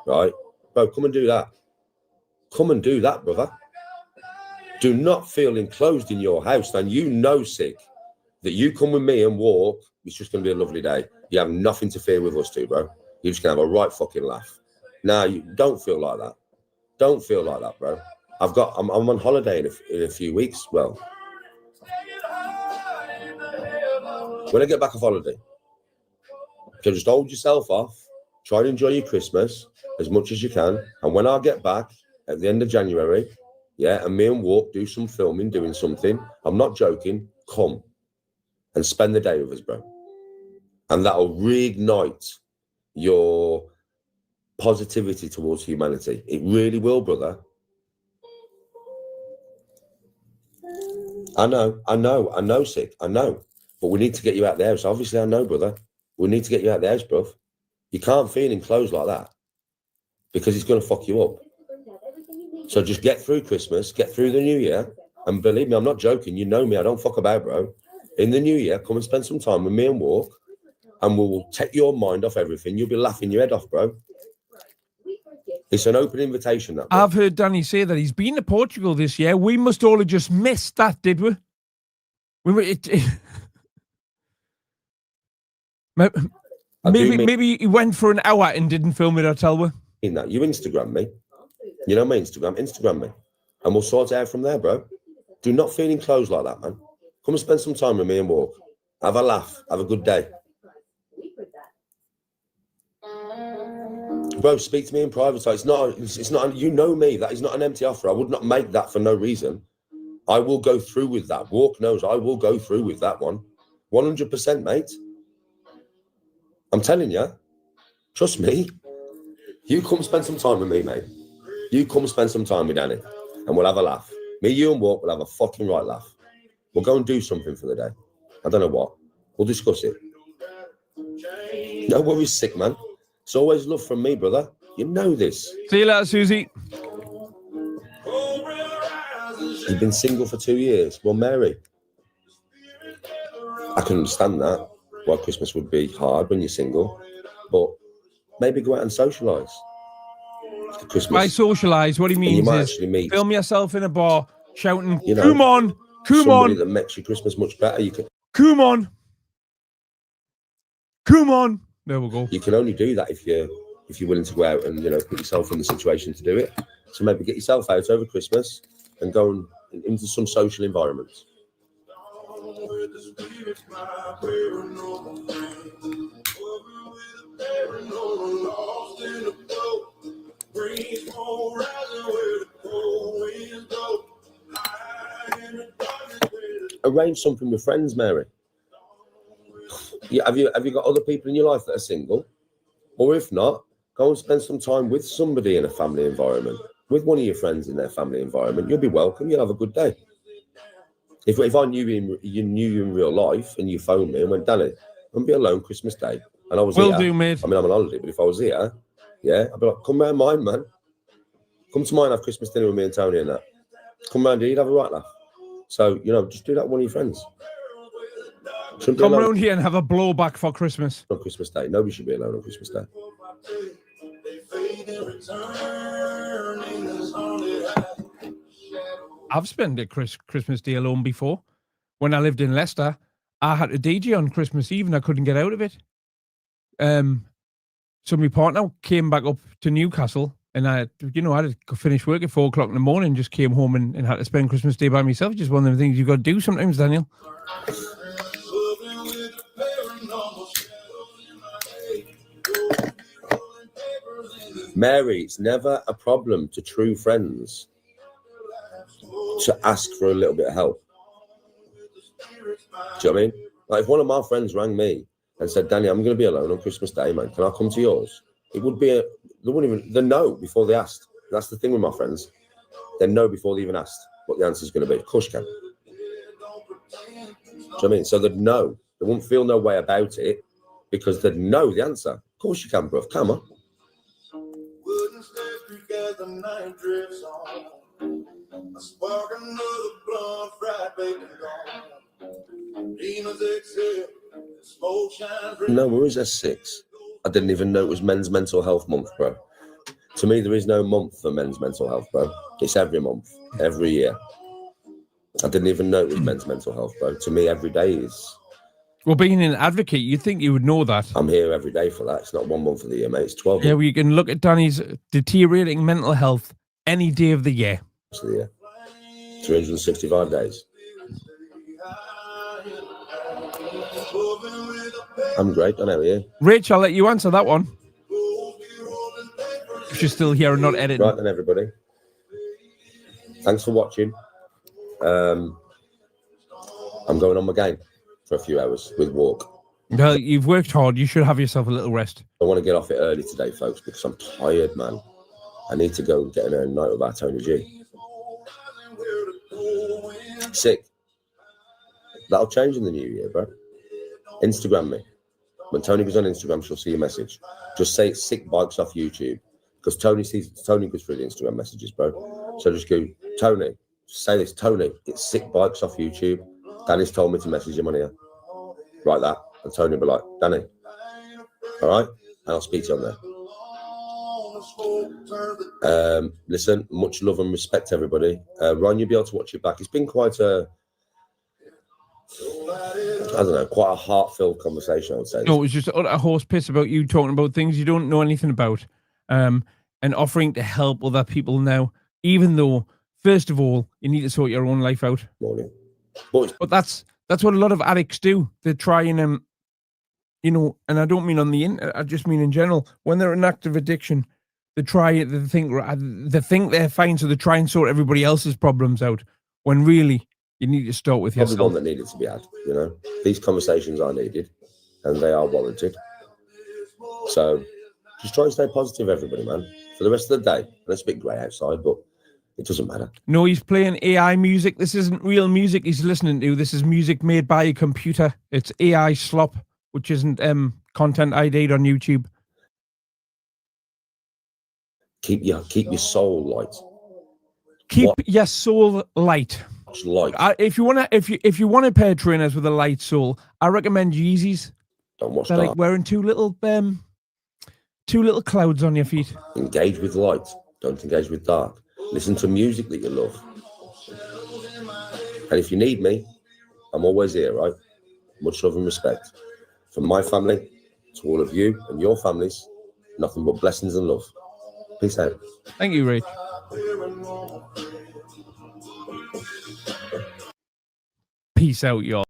[SPEAKER 3] right? Bro, come and do that. Come and do that, brother. Do not feel enclosed in your house. And you know, sick, that you come with me and Walk, it's just going to be a lovely day. You have nothing to fear with us two, bro. You're just going to have a right fucking laugh. Now, you don't feel like that. Don't feel like that, bro. I'm on holiday in a few weeks. Well, when I get back off holiday, so just hold yourself off. Try and enjoy your Christmas as much as you can. And when I get back at the end of January, yeah, and me and Walk do some filming, doing something, I'm not joking, come and spend the day with us, bro. And that'll reignite your positivity towards humanity. It really will, brother. I know, sick, I know. But we need to get you out the house. Obviously, I know, brother. We need to get you out the house, bro. You can't feel enclosed like that because it's going to fuck you up. So just get through Christmas, get through the new year. And believe me, I'm not joking. You know me. I don't fuck about, bro. In the new year, come and spend some time with me and Walk. And we'll take your mind off everything. You'll be laughing your head off, bro. It's an open invitation, that, bro.
[SPEAKER 2] I've heard Danny say that he's been to Portugal this year. We must all have just missed that, did we? Maybe he went for an hour and didn't film it, I'll tell you.
[SPEAKER 3] In that, you Instagram me. You know my Instagram me. And we'll sort it out from there, bro. Do not feel enclosed like that, man. Come and spend some time with me and Walk. Have a laugh. Have a good day. Bro, speak to me in private. It's not, you know me. That is not an empty offer. I would not make that for no reason. I will go through with that. Walk knows I will go through with that one. 100%, mate. I'm telling you. Trust me. You come spend some time with me, mate. You come spend some time with Danny. And we'll have a laugh. Me, you and Walk will have a fucking right laugh. We'll go and do something for the day. I don't know what. We'll discuss it. No worries, sick, man. It's always love from me, brother. You know this.
[SPEAKER 2] See you later, Susie.
[SPEAKER 3] You've been single for 2 years. Well, Mary, I can understand that. Why Christmas would be hard when you're single. But maybe go out and socialise. Christmas.
[SPEAKER 2] By socialise, what he means is film yourself in a bar shouting, you know, come on.
[SPEAKER 3] Somebody that makes your Christmas much better. You can.
[SPEAKER 2] Come on. There we go.
[SPEAKER 3] You can only do that if you're willing to go out and, you know, put yourself in the situation to do it. So maybe get yourself out over Christmas and go into some social environments. Arrange something with friends, Mary. Have you got other people in your life that are single? Or if not, go and spend some time with somebody in a family environment, with one of your friends in their family environment. You'll be welcome. You'll have a good day. If I knew you in real life and you phoned me and went, Danny, and be alone Christmas Day. And I was
[SPEAKER 2] Will
[SPEAKER 3] here.
[SPEAKER 2] do, mate.
[SPEAKER 3] I mean, I'm on holiday, but if I was here, yeah, I'd be like, come round mine, man. Come to mine, have Christmas dinner with me and Tony and that. Come round here, you'd have a right laugh. So, you know, just do that with one of your friends. Shouldn't be
[SPEAKER 2] Come
[SPEAKER 3] alone
[SPEAKER 2] round here and have a blowback for Christmas.
[SPEAKER 3] on Christmas Day. Nobody should be alone on Christmas Day.
[SPEAKER 2] I've spent a Christmas Day alone before. When I lived in Leicester, I had a DJ on Christmas Eve and I couldn't get out of it. So my partner came back up to Newcastle and I had to finish work at 4 o'clock in the morning, just came home and had to spend Christmas Day by myself. Just one of the things you've got to do sometimes, Daniel.
[SPEAKER 3] Mary, it's never a problem to true friends to ask for a little bit of help. Do you know what I mean? Like if one of my friends rang me and said, Danny, I'm going to be alone on Christmas Day, man. Can I come to yours? It would be they know before they asked. That's the thing with my friends. They know before they even asked what the answer is going to be. Of course you can. Do you know what I mean? So they'd know. They wouldn't feel no way about it because they'd know the answer. Of course you can, bruv. Come on. No, where is S6? I didn't even know it was Men's Mental Health Month, bro. To me, there is no month for men's mental health, bro. It's every month, every year. I didn't even know it was men's mental health, bro. To me, every day is.
[SPEAKER 2] Well, being an advocate, you'd think you would know that.
[SPEAKER 3] I'm here every day for that. It's not 1 month of the year, mate. It's 12
[SPEAKER 2] Yeah,
[SPEAKER 3] months
[SPEAKER 2] well, you can look at Danny's deteriorating mental health any day of the year.
[SPEAKER 3] of the year. 365 days. I'm great. I know you.
[SPEAKER 2] Rach, I'll let you answer that one. If you're still here and not editing.
[SPEAKER 3] Right then, everybody. Thanks for watching. I'm going on my game for a few hours with walk.
[SPEAKER 2] Well, you've worked hard. You should have yourself a little rest.
[SPEAKER 3] I want to get off it early today, folks, because I'm tired, man. I need to go and get in a night with our Tony G. Sick. That'll change in the new year, bro. Instagram me. When Tony goes on Instagram, she'll see a message. Just say it's Sick Bikes off YouTube. Because Tony goes through the Instagram messages, bro. So just go, Tony, say this, Tony, it's Sick Bikes off YouTube. Danny's told me to message him on here. Write that. And Tony will be like, Danny, all right? And I'll speak to you on there. Listen, much love and respect, everybody. Ryan, you'll be able to watch it back. It's been quite a, I don't know, quite a heart-filled conversation, I would say.
[SPEAKER 2] No, it was just a horse piss about you talking about things you don't know anything about. And offering to help other people now, even though, first of all, you need to sort your own life out.
[SPEAKER 3] Morning.
[SPEAKER 2] But that's what a lot of addicts do. They try and, and I don't mean on the internet, I just mean in general, when they're in active addiction, they think they're fine, so they try and sort everybody else's problems out, when really, you need to start with yourself.
[SPEAKER 3] Probably one that needed to be had, These conversations are needed, and they are warranted. So, just try and stay positive, everybody, man. For the rest of the day. And it's a bit grey outside, but it doesn't matter. No,
[SPEAKER 2] he's playing AI music. This isn't real music he's listening to. This is music made by a computer. It's AI slop, which isn't content I did on YouTube.
[SPEAKER 3] Keep your soul light.
[SPEAKER 2] Keep your soul light.
[SPEAKER 3] Light.
[SPEAKER 2] If you want a pair of trainers with a light soul, I recommend Yeezys.
[SPEAKER 3] Don't watch
[SPEAKER 2] They're
[SPEAKER 3] that.
[SPEAKER 2] like wearing two little clouds on your feet.
[SPEAKER 3] Engage with light. Don't engage with dark. Listen to music that you love. And if you need me, I'm always here, right? Much love and respect. From my family to all of you and your families, nothing but blessings and love. Peace out.
[SPEAKER 2] Thank you, Rach. Peace out, y'all.